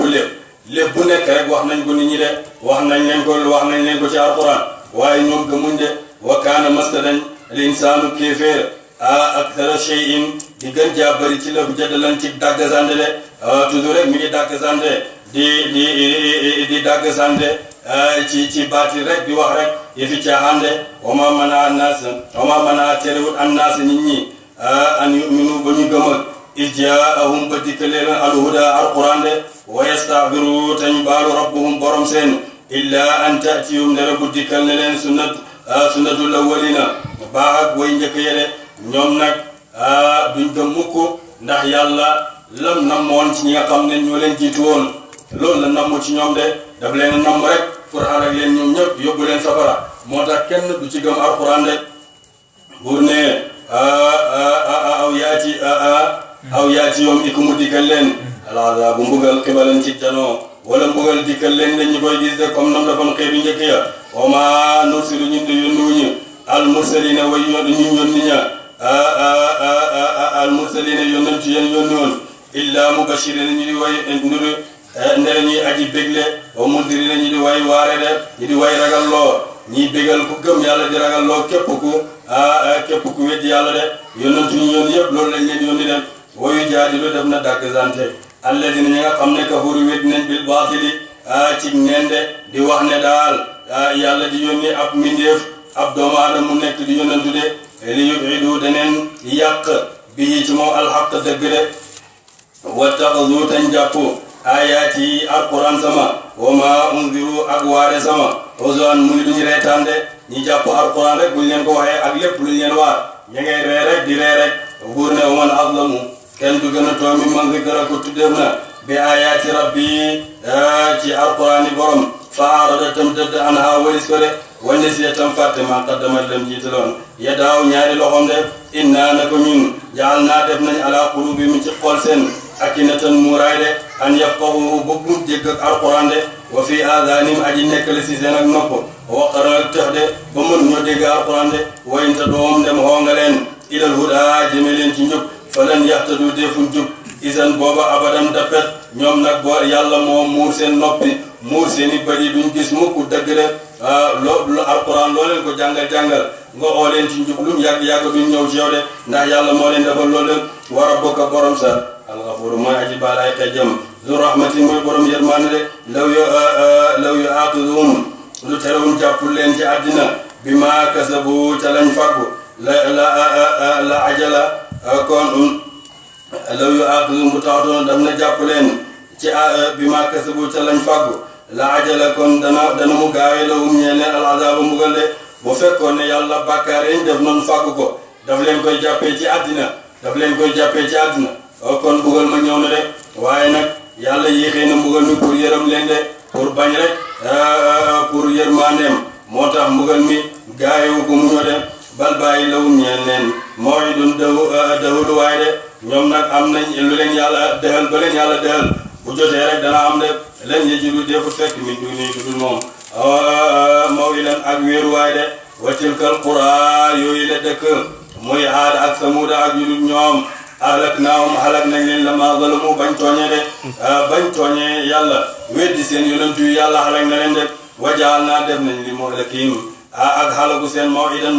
lépp bu nekk rek wax nañ ko nit ñi de wax nañ leen ko ci alquran waaye ñoom gëmuñ de wa kaana mastadan al insaanu kéeféer akthara shay'in di gën jaa bëri ci lépp jadalan ci dàggasante de toujours rek mi ngi dàggasante di dàggasante ci baati rek di wax rek yëfi caaxaande wama mana terewut annaas nit ñi an yuminu ba ñu gëm ak ijaahum ba dikkaleen alhuda alquran de wa yastaghfiru tañ baalu rabbuhum borom seen illa an tatiyum ndere bu dikkal ne leen sunnatul awwalina baax ak way njëkk yede ñoom nag duñ gëm mukk ndax yàlla lam namoon ci ñi nga xam ne ñoo leen jiitu woon loolu la namm ci ñoom de daf leen namm rek pour alak leen ñoom ñëpp yóbbu leen safara moo tax kenn du ci gëm alquran de buur ne aw yaati yoom iku mu dikkal leen alaza bu mbugal xibalan ci janoo wala mbugal dikkal leen dañu koy gis de comme nam dafan xeebi njëkk ya wama nursilu ñun de yónniwuñu al mursalina way ñu yónni ña al mursalina yónnantu yéen yónni woon illa mubashirina ñu di way nduru ndere ñuy aji bégle wa mundirina ñu di way waare de ñu di way ragal loo ñiy bégal ku gëm yàlla di ragal loo képp ku weddi yàlla de yónnantu ñu yónni yëpp loolu lañ leen yónni de wayu jaadilu def na dàgg zante alladina ñi nga xam ne kafaru weddi nañ bil baatili ci neen de di wax ne daal yàlla di yónni ab mindeef ab doomu aadama mu nekk di yónnantu de li yubidu daneen yàq bii ci moom alxaq dëgg de wattaxazu tañ jàpp ayaat yi alquran sama wa ma unziru ak waare sama huzwan muy duñu reetaan de ñi jàpp alquran rek buñ leen ko waxee ak lépp luñ leen waar ña ngay ree rek di ree rek buur ne man azlamu kenn du gën a toomi man zikra ko tuddeef na bi ayaati rabbi ci alquran yi borom fa arada tam dëdd anha walis ko de wande si tam fàtte ma qaddamat lam jiitaloon ya daaw ñaari loxom de inna na ko ñun jaal naa def nañ ala qulubi mi ci xol seen akinatan muuraay de an yafqahu bëggum dégg ak alquran de wa fi aadanim aji nekk la si seen ak nopp waqaran ak tëx de ba mën ñoo dégg alquran de wayinta doom dem xoo nga leen ilal huda jëme leen ci njub falan yahtadu defun jub isan booba abadan dappet ñoom nag boo yàlla moo muur seen noppi muur seen i bëri duñ gis mukk dëgg de lu alquran loo leen ko jàngal nga oo leen ci njub lu yàgg duñ ñëw ci yow de ndax yàlla moo leen defal loolu de wa rabbuka borom sa alxafuru mooy aji baalaay xejjam zu rahmatin mooy borom yërmaane de law yu aaxizuhum lu terewum jàppul leen ci àddina bi maa kasabu ca lañ fàggu la ajala kon law yu aaxizuhum bu taxatoon daf na jàpp leen ci bi maa kasabu ca lañ fàggu la ajala kon dana mu gaawee lahum ñeel leen al azaaba mbugal de bu fekkoon ne yàlla bàkkaar yi def noonu fàggu ko daf leen koy jàppee ci àddina kon mbugal ma ñëw na de waaye nag yàlla yéexee na mbugal mi pour yërëm leen de pour bañ rek pour yërmandeem moo tax mbugal mi gaayewu ko mu ñoo dem bal bàyyi lawum ñeen leen maw'idun dawulu waay de ñoom nag am nañ lu leen yàlla dëxal ba leen yàlla dëxal bu jotee rek dana am de leen yejidu defu fekk min du nii dudul moom maw'idan ak wéeruwaay de wa tilkal qura yooyu la dëkk muy Aad ak Samuuda ak yudul ñoom ahlaknaahum halak nañ leen lamma zalamu bañ tooñee yàlla weddi seen yonent yu yàlla halak na leen de wa ja'alnaa def nañ li muhlakiim ak halaku seen maw'idan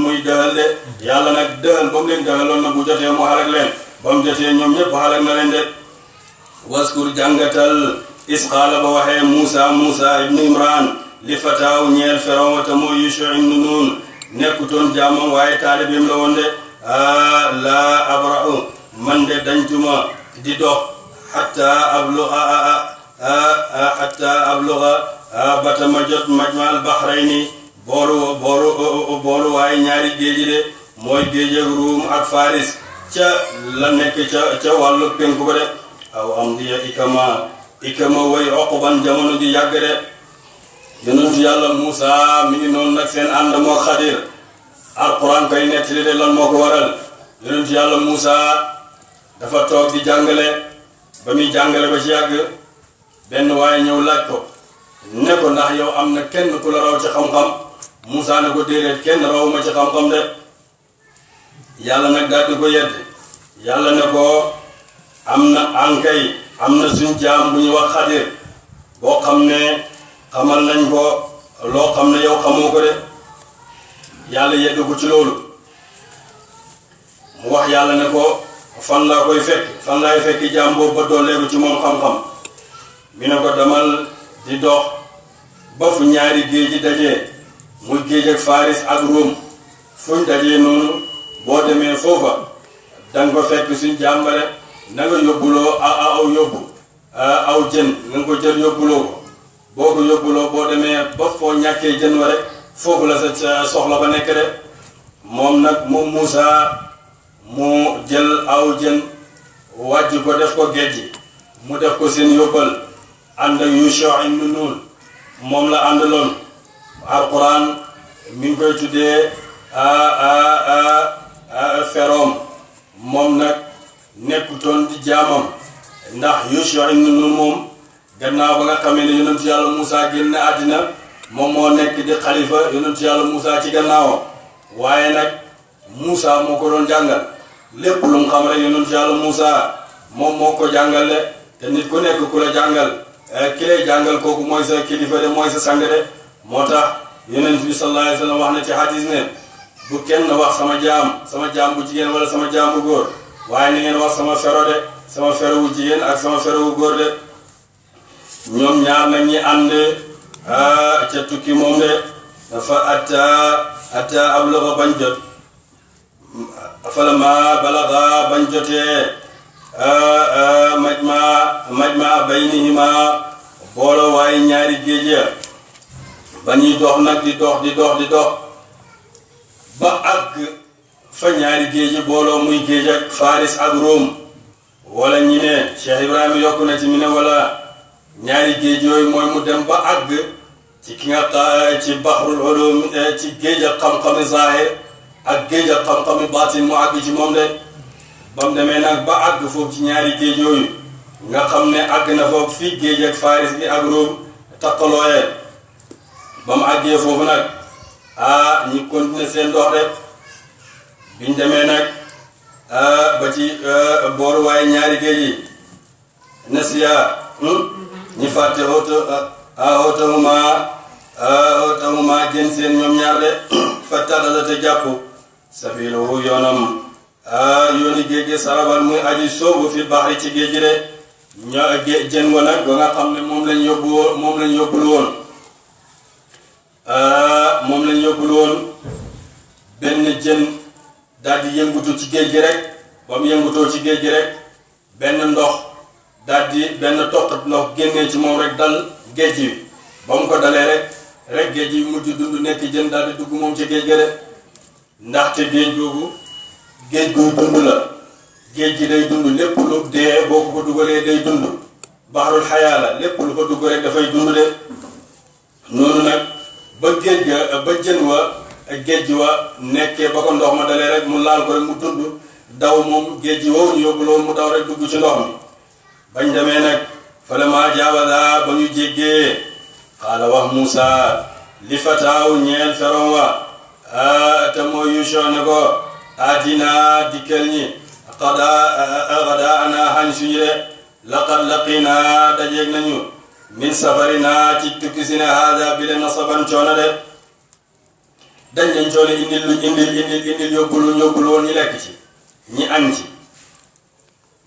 muy dëxal de yàlla nag dëxal ba mu leen dëxaloon na bu jotee mu halak leen ba mu jotee ñoom ñëpp halak na leen de waskur jàngatal isqaala ba waxee Muusa ibnu Imran li fataaw ñeel Firawna ta mooy Yusha ibnu Nun nekkutoon jaamam waaye taalibeem la woon de laa abra'u man de dañtuma di dox hatta abluga bata ma jot majmal bahrayni boolu waaye ñaari géeji de mooy géej ak Ruum ak Faris ca la nekk ca wàllu penku ba de aw am diya ikama way oquban jamono ji yàgg de yonentu yàlla Muusa mi ngi noonu nag seen ànd moo Xadir alquran koy nettali de lan moo ko waral yonentu yàlla Muusa dafa toog di jàngale ba muy jàngale ba ci yàgg benn waaye ñëw laaj ko ne ko ndax yow am na kenn ku la raw ci xam-xam Muusa ne ko déedéet kenn rawuma ci xam-xam de yàlla nag daal di ko yedd yàlla ne ko am na ankay am na suñ jaam bu ñuy wax Xadir boo xam ne xamal nañ ko loo xam ne yow xamoo ko de yàlla yedd ko ci loolu mu wax yàlla ne ko fan laa koy fekk fan laay fekk jaam boobu ba dooleeku ci moom xam-xam mi ne ko demal di dox ba fu ñaari géej ji dajee muy géej ak Faris ak Ruum fuñ dajee noonu boo demee foofa danga ko fekk suñ jàmbare na nga yóbbuloo aw jën nga ko jël yóbbuloo ko boo ko yóbbuloo boo demee ba foo ñàkkee jën wa rek foofu la sa soxla ba nekk de moom nag moom Muusa mu jël aw jën wàjj ko def ko géej gi mu def ko seen yóbbal ànd ak Yusha ibnu Nun moom la àndaloon alquran mi ngi koy tuddee feroom moom nag nekkutoon di jaamam ndax Yusha ibnu Nun moom gannaaw ba nga xamee ne yonentu yàlla Muusa génn àddina moom moo nekk di xalifa yonentu yàlla Muusa ci gannaawam waaye nag Muusa moo ko doon jàngal lépp lu mu xam rek yonentu yàlla Muusa moom moo ko jàngale te nit ku nekk ku la jàngal ki lay jàngal kooku mooy sa kilifa de mooy sa sang de moo tax yonent bi sallallahu alayhi wa sallam wax na ci hadis ne bu kenn wax sama jaam bu jigéen wala sama jaam bu góor waaye ni ngeen wax sama fero de sama fero wu jigéen ak sama fero wu góor de ñoom ñaar nag ñi ànd ca tukki moom de dafa atta ablaga bañ jot falama balaga bañ jotee majma baynihima boolo waaye ñaari géej ya ba ñuy dox nag di dox ba àgg fa ñaari géej yi booloo muy géej ak Faris ak Ruum wala ñi ne Cheikh Ibrahima yokk na ci mi ne wala ñaari géej yooyu mooy mu dem ba àgg ci ki nga ci bahrul ulum ci géej ak xam-xami zahir ak géej ak xam-xami baatin mu àgg ci moom de ba mu demee nag ba àgg foofu ci ñaari géej yooyu nga xam ne àgg na foofu fii géej ak Faris bi ak Ruum takkalooyee ba mu àggee foofu nag ñi continuer seen dox de biñ demee nag ba ci booru waaye ñaari géej yi nasiya ñi fàtte hotahuma jën seen ñoom ñaar de fattaxasa te jàpp sabilahu yoonam yooni géej gi sarabal muy aji soobu fi baxri ci géej gi de jën wa nag ba nga xam ne moom lañ yóbbul woon benn jën daal di yëngutu ci géej gi rek ba mu yëngutoo ci géej gi rek benn toq ndox génnee ci moom rek dal géej gi ba mu ko dalee rek géej gi mujj dund nekk jën daal di dugg moom ci géej gi rek ndaxte géej googu géej guy dund la géej gi day dund lépp lu dee boo ko dugalee day dund baxarul xayaa la lépp lu ko dugg rek dafay dund de noonu nag ba géej ga ba jën wa géej wa nekkee ba ko ndox ma dalee rek mu laal ko rek mu dund daw moom géej woowu ñu yóbbu loolu mu daw rek dugg ci ndox mi bañ demee nag falammaa jaawazaa ba ñu jéggee xaala wax Muusa li fataaw ñeel feron wa te mooy Yuusha ne ko aatinaa dikkal ñi ghadaa'anaa xañ suñu de laqad laqinaa dajeeg nañu min safarinaa ci tukki si ne haada bi le nasaban coono de dañ leen coono indil luñ indil yóbbul woon ñu lekk ci ñi añ ci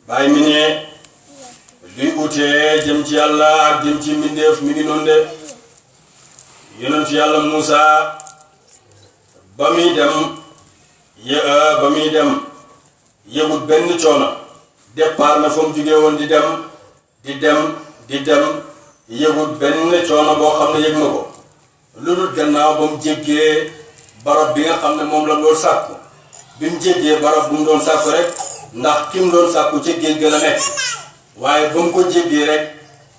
bàyyi mi ne luy utee jëm ci yàlla ak jëm ci mbindeef mi ngi noonu de yonent yàlla Muusa ba muy dem yëgut benn coono départ na fa mu jugee woon di dem yëgut benn coono boo xam ne yëg na ko lu dul gannaaw ba mu jéggee barab bi nga xam ne moom la doon sàkku bi mu jéggee barab bu mu doon sàkku rek ndax ki mu doon sàkku ca géej ga la nekk waaye ba mu ko jéggee rek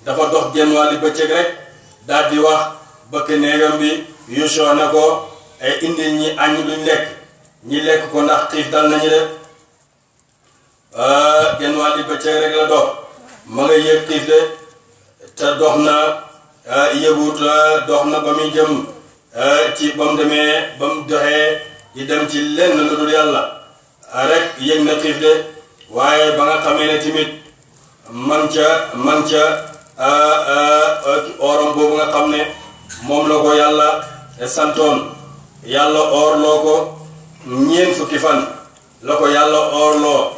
dafa dox genn wàlli bëccëg rek daal di wax bëkk néegam bi Yuusha ne ko ay indil ñi añ luñ lekk ñi lekk ko ndax xiif dal nañu de genn wàlli bëccëg rek la dox ma nga yëg xiif de te dox na yëgut dox na ba muy jëm ci ba mu demee ba mu doxee di dem ci lenn lu dul yàlla rek yëg na xiif de waaye ba nga xamee ne tamit man ca oram boobu nga xam ne moom la ko yàlla santoon yàlla oorloo ko ñeent fukki fan la ko yàlla oorloo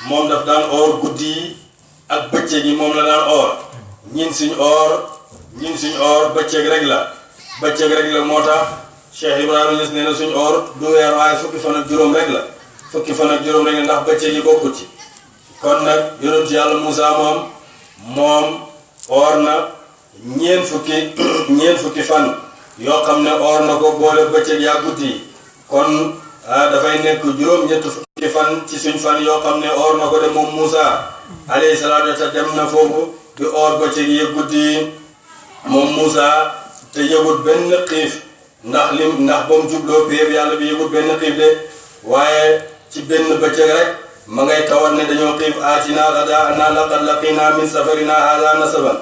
moom daf daan oor guddi yi ak bëccëg yi moom la daan oor ñin suñ oor bëccëg rek la moo tax Cheikh Ibrahima Niass nee na suñ oor du weer waaye fukki fan ak juróom rek la ndax bëccëg yi bokkut ci kon nag yonent yàlla Muusa moom oor na ñeent fukki fan yoo xam ne oor na ko boole bëccëg yaa guddi yi kon dafay nekk juróom-ñett fukki fan ci suñ fan yoo xam ne oor na ko de moom Muusa alayhi salaatu wa dem na foofu di oor bëccëg yi guddi yi moom Muusa te yëgut benn xiif ndax ba mu jubloo péeb yàlla bi yëgut benn xiif de waaye ci benn bëccëg rek ma ngay tawat ne dañoo xiif aatinaa ghadaa'anaa laqad laqiinaa min safarinaa haazaa nasaban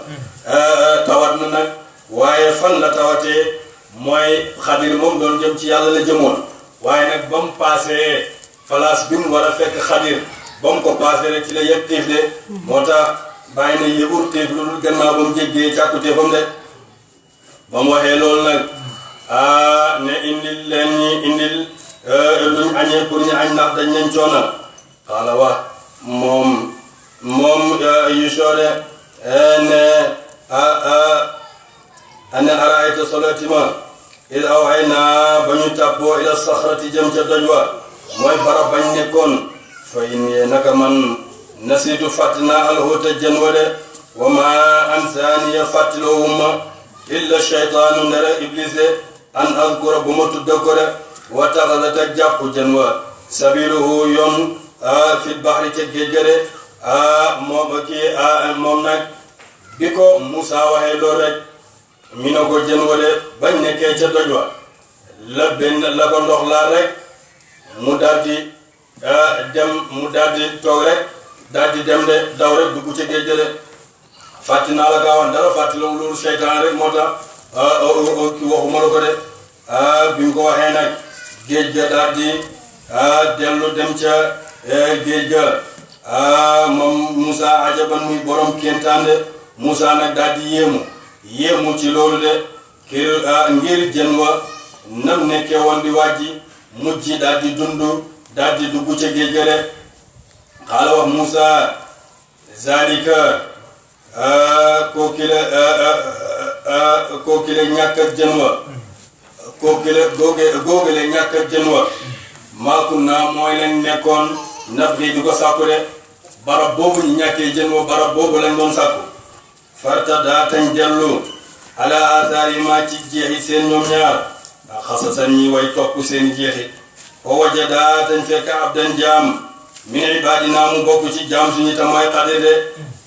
tawat na nag waaye fan la tawatee mooy Xadir moom doon jëm ci yàlla la jëmoon waaye nag ba mu paasee place bi mu war a fekk Xadir ba mu ko paasee rek ci la yëg xiif de moo tax bàyyi na yëgul xiif lu dul gannaaw ba mu jéggee càkkutee fam de ba mu waxee loolu nag ne indil leen ñi indil luñ añee pour ñu añ ndax dañ leen coona xaala wax moom Yuusha de ne araayta solatima il awhaynaa ba ñu tàppoo ila saxrati jëm ca doj wa mooy barab bañ nekkoon fa inni naka man nasiitu fàtt naa alhuuta jën wa de wa ma ansaaniya fàttiloowuma illa shaytaanu ndere iblis de an azkura bu ma tudda ko de wa taxasata jàpp jën wa sabiluhu yoon fil bahri ca géej ga de moom nag bi ko Muusa waxee loolu rek mi na ko jën wa de bañ nekkee ca doj wa la ko ndox laa rek mu daldi toog rek daldi dem de daw rek dugg ca géej ga de fàtti naa la gaawan dara fàtti la loolu seytaan rek moo tax waxuma la ko de bi mu ko waxee nag géej ga daldi dellu dem ca géej ga moom Muusa ajaban muy borom kéemtaan de Muusa nag daldi yéemu ci loolu de ngir jën wa nam nekkee woon di wàjji mujj daldi dugg ca géej ga de xaala wax Muusa zalika kookile ñàkk ak jën wa googale ñàkk ak jën wa maakum naa mooy leen nekkoon naf gi di ko sàkku de barab boobu ñu ñàkkee jën wa barab boobu lañ doon sàkku farta daa tañ dellu ala asaari maa ci jeexi seen ñoom ñaar xasasan ñi way topp seen jeexi o waja daa tañ fekk abdan jaam min ibaadinaa mu bokk ci jaam suñu tam mooy Xadir de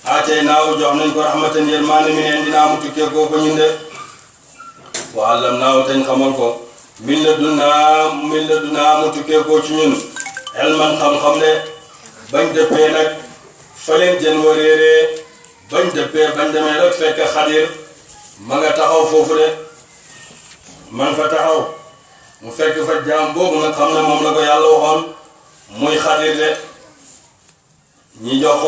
aatee naaw jox nañ ko rahmatan yërmaande mi neen dinaa mu tukkee koo ko ñun de wa allamnaahu tañ xamal ko min ladunaa mu tukkee ko ci ñun elman xam-xam ne bañ dëppee nag fa leen jën wa réeree bañ dëppee bañ demee rek fekk Xadir ma nga taxaw foofu de man fa taxaw mu fekk fa jaam boobu nga xam ne moom la ko yàlla waxoon muy Xadir de ñi jox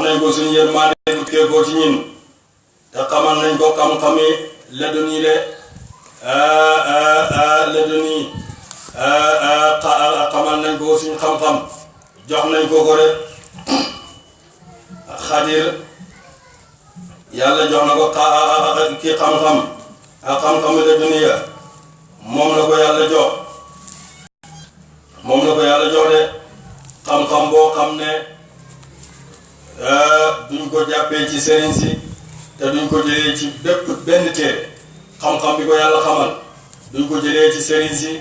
nañ ko suñu yërmande tukkee ko ci ñun te xamal nañ ko xam-xami laduni de laduni xamal nañ ko suñu xam-xam jox nañ ko rek Xadir yàlla jox na ko kii xam-xam ak xam-xami laduni moom la ko yàlla jox de xam-xam boo xam ne duñ ko jàppee ci sëriñ si te duñ ko jëlee ci benn téere xam-xam bi ko yàlla xamal duñ ko jëlee ci sëriñ si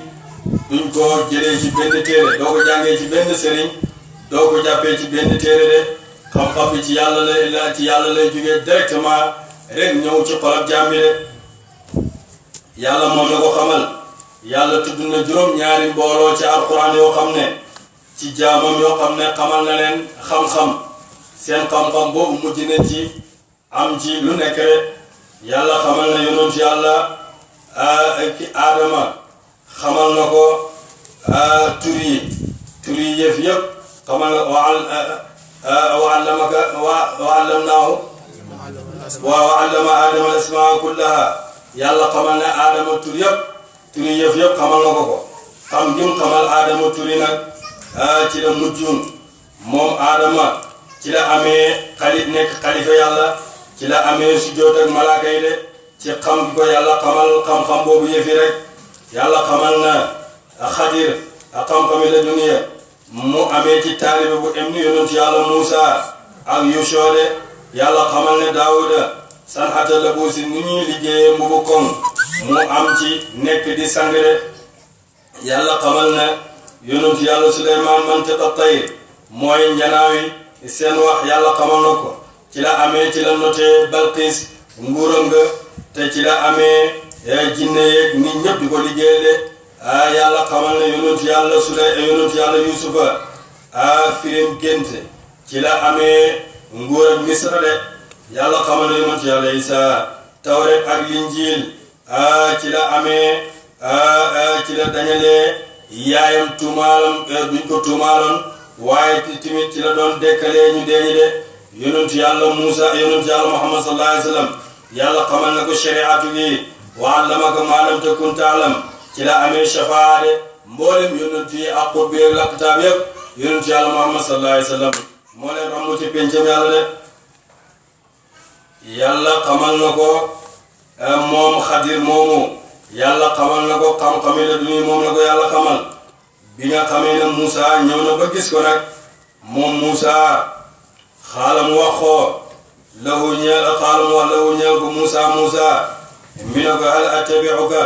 duñ ko jëlee ci benn téere doo ko jàngee ci benn sëriñ doo ko jàppee ci benn téere de xam-xam bi ci yàlla lay jógee directement rek ñëw ci xolab jaam bi de yàlla moom la ko xamal yàlla tudd na juróom-ñaari mbooloo ci alquran yoo xam ne ci jaamam yoo xam ne xamal na leen xam-xam seen xam-xam boobu mujj na ci am ci lu nekk rek yàlla xamal na yonent yàlla ki Aadama xamal na ko tur yi yëf yëpp xamal na wa allamnaahu wa allama Aadama al-asmaa kullaha yàlla xamal ne Aadama tur yi yëf yëpp xamal na ko xam jum xamal Aadama tur yi nag ci la mujjun moom Aadama ci la amee nekk xalifa yàlla ci la amee sujjóot ak malaaka yi de ci xam ko yàlla xamal xam-xam boobu yëfi rek yàlla xamal na Xadir ak xam-xami la duniya mu amee ci taalibe bu em ni yonent yàlla Muusa ak Yuusa de yàlla xamal ne Daawuda sanxata la buusi nu ñuy liggéeyee mbubu koŋ mu am ci nekk di sang de yàlla xamal na yonent yàlla Suleymaan mantiqa tayr mooy njanaawi seen wax yàlla xamal na ko ci la amee ci la notee Balqiis nguuram nga te ci la amee jinne yeeg nit ñëpp di ko liggéey de yàlla xamal ne yonent yàlla Yuusufa firim gént ci la amee nguur ak Misra de yàlla xamal ne yonent yàlla Isaa Tawreet ak Linjiil ci la amee ci la dañalee yaayam tuumaalam duñ ko tuumaaloon waaye tamit ci la doon dekkalee ñu deeñi de yonent yàlla Muusa yonent yàlla Muhammad sallallahu alayhi wa sallam yàlla xamal na ko shariatu gi wa allamaka maa lam takun taalam ci la amee shafaa de mboolem yonent yi ak xutbi ak laktaab yëpp yonent yàlla Muhammad sallallahu alayhi wa sallam moo leen rammu ci pencam yàlla de yàlla xamal na ko moom Xadir moomu yàlla xamal na ko xam-xami la duni moom la ko yàlla xamal bi nga xamee ne Moussa ñëw na ba gis ko nag moom Moussa xaalam wax ko lahu ñeel ko Moussa mi ne ko hal attabi'uka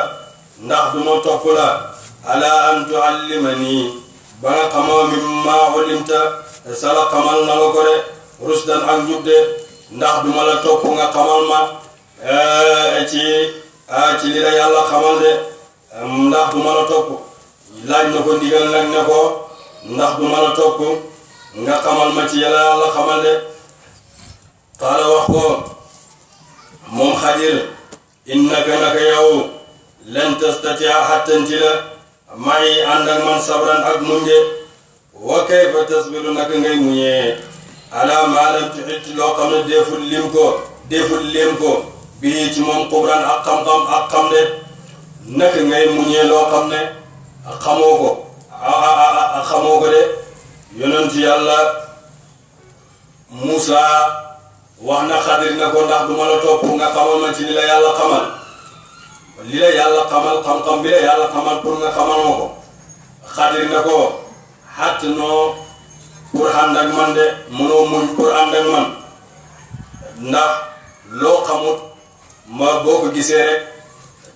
ndax du ma topp la ala an tuallimani ba nga xamoo mimma ulimta sala xamal na la ko de rusdan ak njub de ndax du ma la topp nga xamal ma ci li la yàlla xamal de ndax du ma la topp laaj na ko ndigal nag ne ko ndax du ma la topp nga xamal ma ci yàlla xamal de qaala wax ko moom Xadir innaka naka yow lan tastatia xattanti la may ànd ak man sabran ak muñ de wa kayfa tasbiru naka ngay muñee ala maa lam tuxit loo xam ne deful lim ko bii ci moom xubran ak xam-xam ak xam de naka ngay muñee loo xam ne xamoo ko de yonent yàlla Muusa wax na Xadir na ko ndax du ma la topp nga xamal ma ci li la yàlla xamal xam-xam bi la yàlla xamal pour nga xamal ma ko Xadir na ko xatt noo pour ànd ak man de mënoo muñ pour ànd ak man ndax loo xamut ma boo ko gisee rek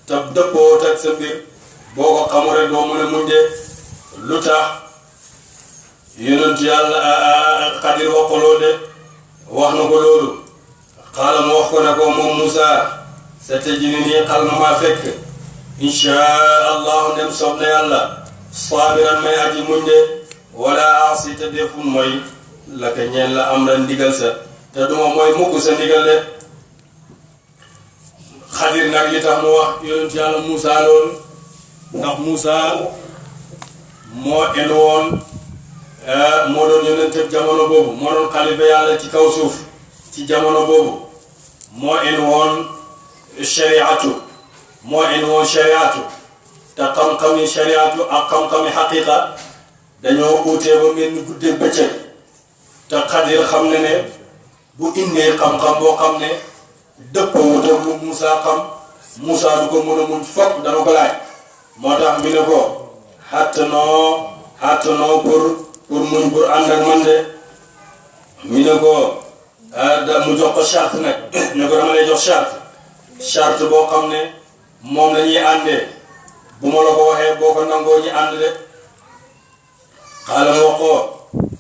te dëppoo teg sa mbir boo ko xamul rek doo mën a muñ de lu tax yonent yàlla Xadir wax ko loolu de wax na ko loolu xaala mu wax ko ne ko moom Moussa sa tajiduni xal nga maa fekk inshaa allahu ndem soob na yàlla saabiran may aji muñ de wala aasi te deful mooy la ka ñeen la am ran ndigal sa te duma mooy mukk sa ndigal de Xadir nag li tax mu wax yonent yàlla Moussa loolu ndax Moussa moo en woon moo doon yonent jamono boobu moo doon xalifa yàlla ci kaw suuf ci jamono boobu moo en woon shariatu te xam-xami shariatu ak xam-xami xaqiqa dañoo uutee ba mel ni guddeeg bëccëg te Xadir xam ne ne bu indee xam-xam boo xam ne dëppoo wutal lu Moussa xam Moussa du ko mën a mun fokk dana ko laaj moo tax mi ne ko xattanoo pour muñ pour ànd ak man de mi ne ko mu jox ko charte nag ne ko dama lay jox charte boo xam ne moom la ñuy àndee bu ma la ko waxee boo ko nangoo ñu ànd de xaaral ma wax ko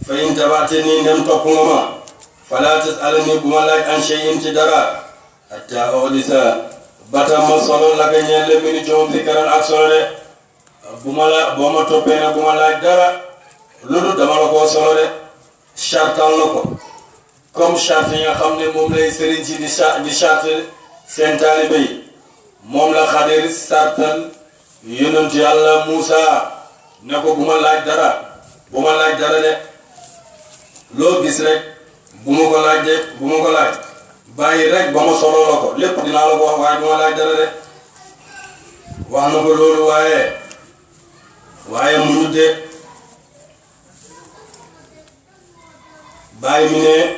fa in tabaate nii ndem topp nga ma fala tasalani bu ma laaj an shay'in ci dara hatta odisa bata ma solo la ga ñeel le mini coom zikaran ak solo de boo ma toppee nag bu ma laaj dara loolu dama la koo solo de chartal na ko comme charte yi nga xam ne moom lay sëriñ si di charte seen taalibe yi moom la Xadir sartal yonent yàlla Moussa ne ko bu ma laaj dara de loo gis rek bu ma ko laaj bàyyi rek ba ma solo la ko lépp dinaa la ko wax waaye bu ma laaj dara de wax na ko loolu waaye mu de bàyyi mi ne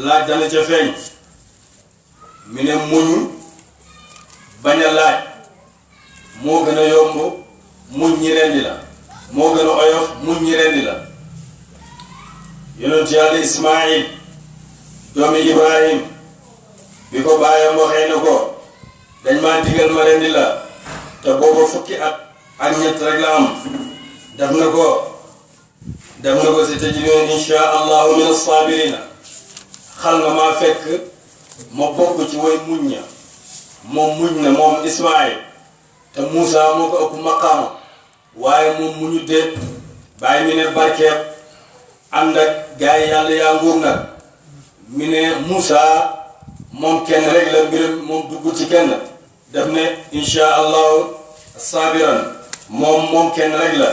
laaj dana ca feeñ mi ne muñ bañ a laaj moo gën a yomb muñ ñi rendi la moo gën a oyof muñ ñi rendi la yonent yàlla Ismaayil doomi Ibrahim bi ko bàyyam waxee ne ko dañ maa digal ma rendi la te booba fukki at ak ñett rek la am def na ko si tajiduni insha allahu min as-sabirina xal nga maa fekk ma bokk ci way muñ ña moom muñ na moom Ismaayil te Moussa moo ko ëpp maqaama waaye moom muñu déet bàyyi mi ne barkeeb ànd ak gaa yi yàlla yaa nguur nag mi ne Moussa moom kenn rek la mbiram moom dugg ci kenn def ne insha allahu sabiran moom kenn rek la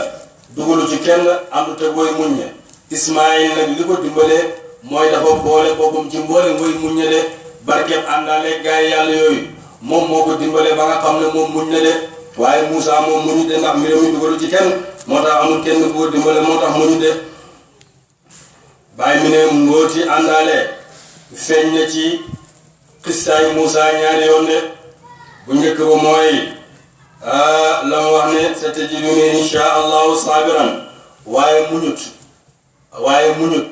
dugalu ci kenn àndut ak woy muñ ña Ismaayil nag li ko dimbalee mooy dafa boole boppam ci mboole woy muñ ña de barkeeb àndaale gaa yi yàlla yooyu moom moo ko dimbalee ba nga xam ne moom muñ na de waaye Moussa moom muñu de ndax mbiram yi dugalu ci kenn moo tax amul kenn bu ko dimbale moo tax muñu de bàyyi mi ne mbooti àndaale feeñ na ci xistaayu Moussa ñaari yoon de bu njëkk ba mooy la mu wax ne satajiduni insha allahu sabiran waaye muñut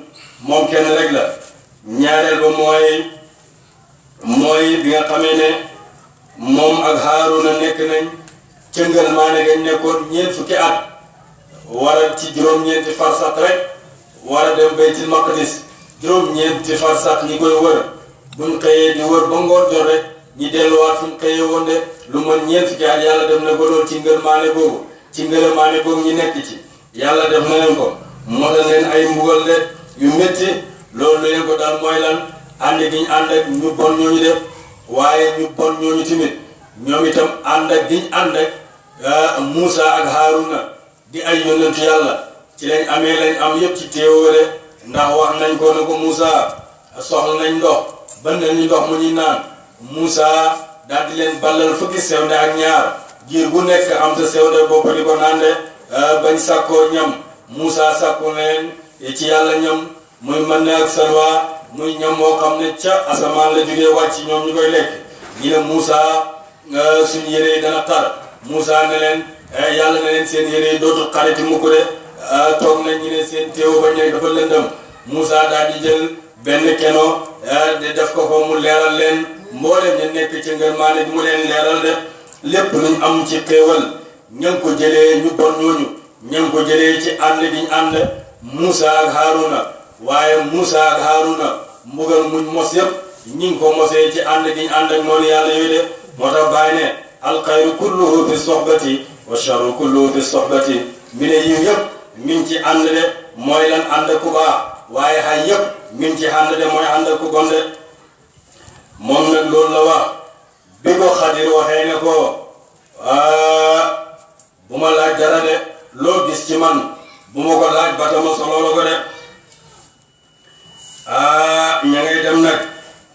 moom kenn rek la ñaareel ba mooy bi nga xamee ne moom ak Haaruna nekk nañ cëngal maa ne gañ nekkoon ñeent fukki at war a ci juróom-ñeenti farsaq rek war a dem baytil maqdis juróom-ñeenti farsaq ñi koy wër buñ xëyee di wër ba ngoor jot rek ñi delluwaat fuñ xëyee woon de lu mën ñeent fukki at yàlla def na ko lool ci ngërmaane boobu ñi nekk ci yàlla def na leen ko moo tax leen ay mbugal de yu métti loolu leen ko daal mooy lan ànd gi ñu ànd ak ñu bon ñooñu def waaye ñu bon ñooñu tamit ñoom itam ànd ak giñ ànd ak Moussa ak Haaruna di ay yonentu yàlla ci lañ amee lañ am yëpp ci téewóore ndax wax nañ ko ne ko Moussa soxla nañ ndox ban nañu ndox mu ñuy naan Moussa daal di leen ballal fukki sewnde ak ñaar giir bu nekk am sa sewnde bopp di ko naan de bañ sàkkoo ñam Moussa sàkku leen ci yàlla ñam muy mën ne ak salwa muy ñam moo xam ne ca asamaan la jógee wàcc ñoom ñu koy lekk ñu ne Moussa suñu yére yi dana xar Moussa ne leen yàlla ne leen seen yére yi dootul xariti mukk de toog nañ ñu ne seen téew ba ñëw dafa lëndëm Moussa daal di jël benn keno di def ko mu leeral leen mboolem ñu nekk ci ngërmaane bi mu leen leeral de lépp luñ am ci xéewal ña ngi ko jëlee ñu bon ñooñu ña ngi ko jëlee ci ànd bi ñu ànd Moussa ak Haaruna waaye Moussa ak Haaruna mbugal muñ mos yëpp ñi ngi ko mosee ci ànd gi ñu ànd ak noonu yàlla yooyu de moo tax bàyyi ne alxayru kulluhu fi sohbati wa sharru kulluhu fi sohbati mi ne yiw yëpp mi ngi ci ànd de mooy lan ànd ku baax waaye xay yëpp mi ngi ci ànd de mooy ànd ku bon de moom nag loolu la wax bi ko Xadir waxee ne ko bu ma laaj dara de loo gis ci man bu ma ko laaj ba tama solo la ko de ña ngay dem nag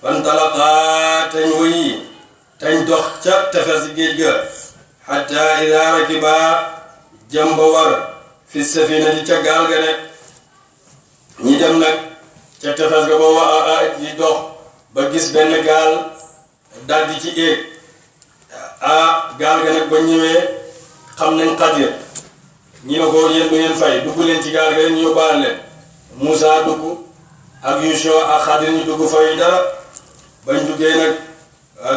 fantalaqaa tañ wëyi tañ dox ca tefes géej ga hatta ida rakiba jëm ba war fi safina di ca gaal ga de ñi dem nag ca tefes ga ba di dox ba gis benn gaal daldi ci éeg gaal ga nag ba ñëwee xam nañ Xadir ñi ne ko yéen du ngeen fay dugg leen ci gaal ga ñu yóbbaale leen Moussa dugg ak Yuusuf ak Xadir ñu dugg fay dara bañ duggee nag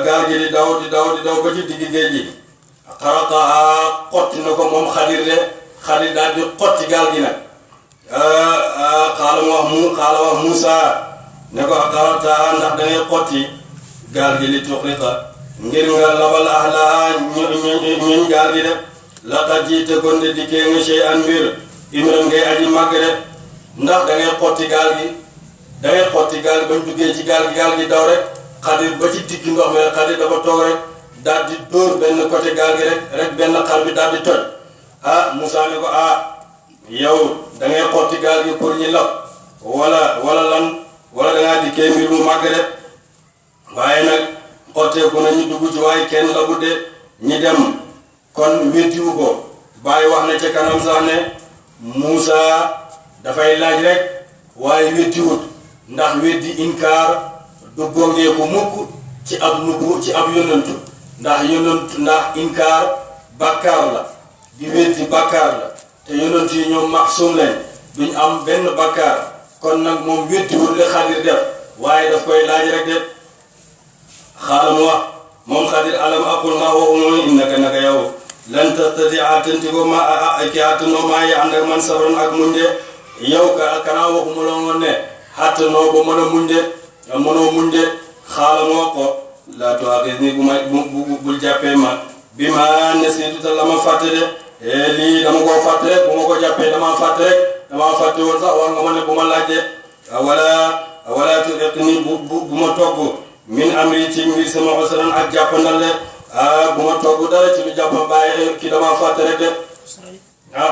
gaal gi di daw ba ci digg géej gi xaraqaha xotti na ko moom Xadir de Xadir daal di xotti gaal gi nag xaala wax Moussa ne ko xaraqaha ndax dangay xotti gaal gi li tuxriqa ngir nga labal ahlaha ñuñ gaal gi de laqad jiite kon de dikkee nga sey an mbir imran ngay aji màgg de ndax dangay xotti gaal gi bañ duggee ci gaal gi daw rek Xadir ba ci digg ndox mi rek Xadir dafa toog rek daal di dóor benn côté gaal gi rek benn xar bi daal di toj Moussa ne ko yow dangay xotti gaal gi pour ñi lab wala lan wala dangaa dikkee mbir mu màgg de waaye nag xotteeku na ñu dugg ci waaye kenn labu de ñi dem kon wéddiwu ko bàyyi wax na ca kanam sax ne Moussa dafay laaj rek waaye weddiwut ndax weddi inkaar du gongeeku mukk ci ab nubu ci ab yonantu ndax inkaar bàkkaar la di weddi bàkkaar la te yonantu yi ñoom maxsum lañ duñ am benn bàkkaar kon nag moom weddiwut li Xadir def waaye daf koy laaj rek de xaaral mu wax moom Xadir alam aqul ma waxuma innaka naka yow lan tastatia tantigo ma ki attanoo maa yi ànd ak man sabran ak muñ de yow kanaa waxuma la woon ne attanoo ba mën a muñ de mënoo muñ de xaaral mu wax ko laa tu'aaxidnii bul jàppee ma bi ma nasiitu te la ma fàtte de lii dama koo fàtte rek bu ma ko jàppee damaa fàtte rek damaa fàtte woon sax wax nga ma ne bu ma laaj de wala turhiqnii bu ma togg min amri ci mbir sama usran ak jàppandal de bu ma togg dara ci lu jàpp bàyyi ki dama fàtte rek de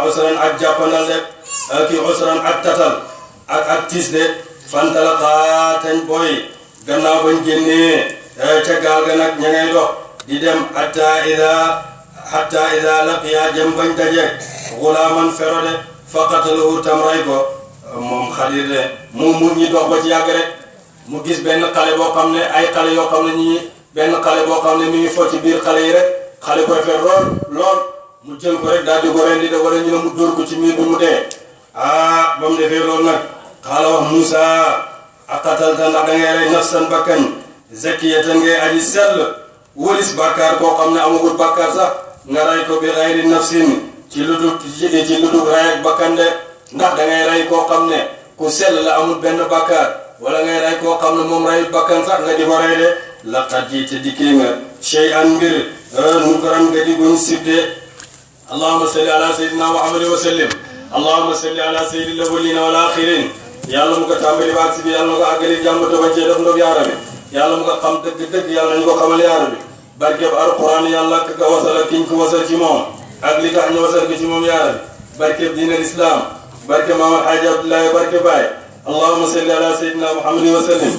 usran ak jàppandal de ki usran ak tatal ak tiis de fantalaqaa tañ booy gannaaw bañ génnee ca gaal ga nag ña ngay dox di dem hatta ida laqiya jëm bañ dajeeg gulaaman fero de faqatalahu tam ray ko moom Xadir de mu ñi dox ba ci yàgg rek mu gis benn xale boo xam ne ay xale yoo xam ne benn xale boo xam ne mi ngi fo ci biir xale yi rek xale koy fer lool mu jël ko rek daal di ko rendi de wala ñu ne mu dóor ko ci miir bi mu dee ba mu defee loolu nag xaala wax Moussa aqatalta ndax da ngay rey nafsan bakkan zakiyatan ngay aji sell wëlis bàkkaar koo xam ne amagul bàkkaar sax nga rey ko bi xayri nafsin ci lu dul rey ak bakkan de ndax da ngay rey koo xam ne ku sell la amul benn bàkkaar wala ngay rey koo xam ne moom rey bakkan sax nga di ko rey de laqad jiite dikkee nga shay'an mbir nukaran nga di guñ sibde allahumma salli ala sayyidina muhammadin wa sallim allahumma salli ala sayyidil awwalina wal akhirin yàlla mu ko tàmbali baag si bi yàlla mu ko àggali jàmm te bañ cee def ndoog yaa rabbi yàlla mu ko xam dëgg yàlla nañu ko xamal yaa rabbi barkeb alquran yàlla ka wasal ak kiñ ko wasal ci moom ak li tax ñu wasal ko ci moom yaa rabbi barkeb diin al islam barke Maam Alxaaji Abdoulaye barke Baye allahumma salli ala sayyidina muhammadin wa sallim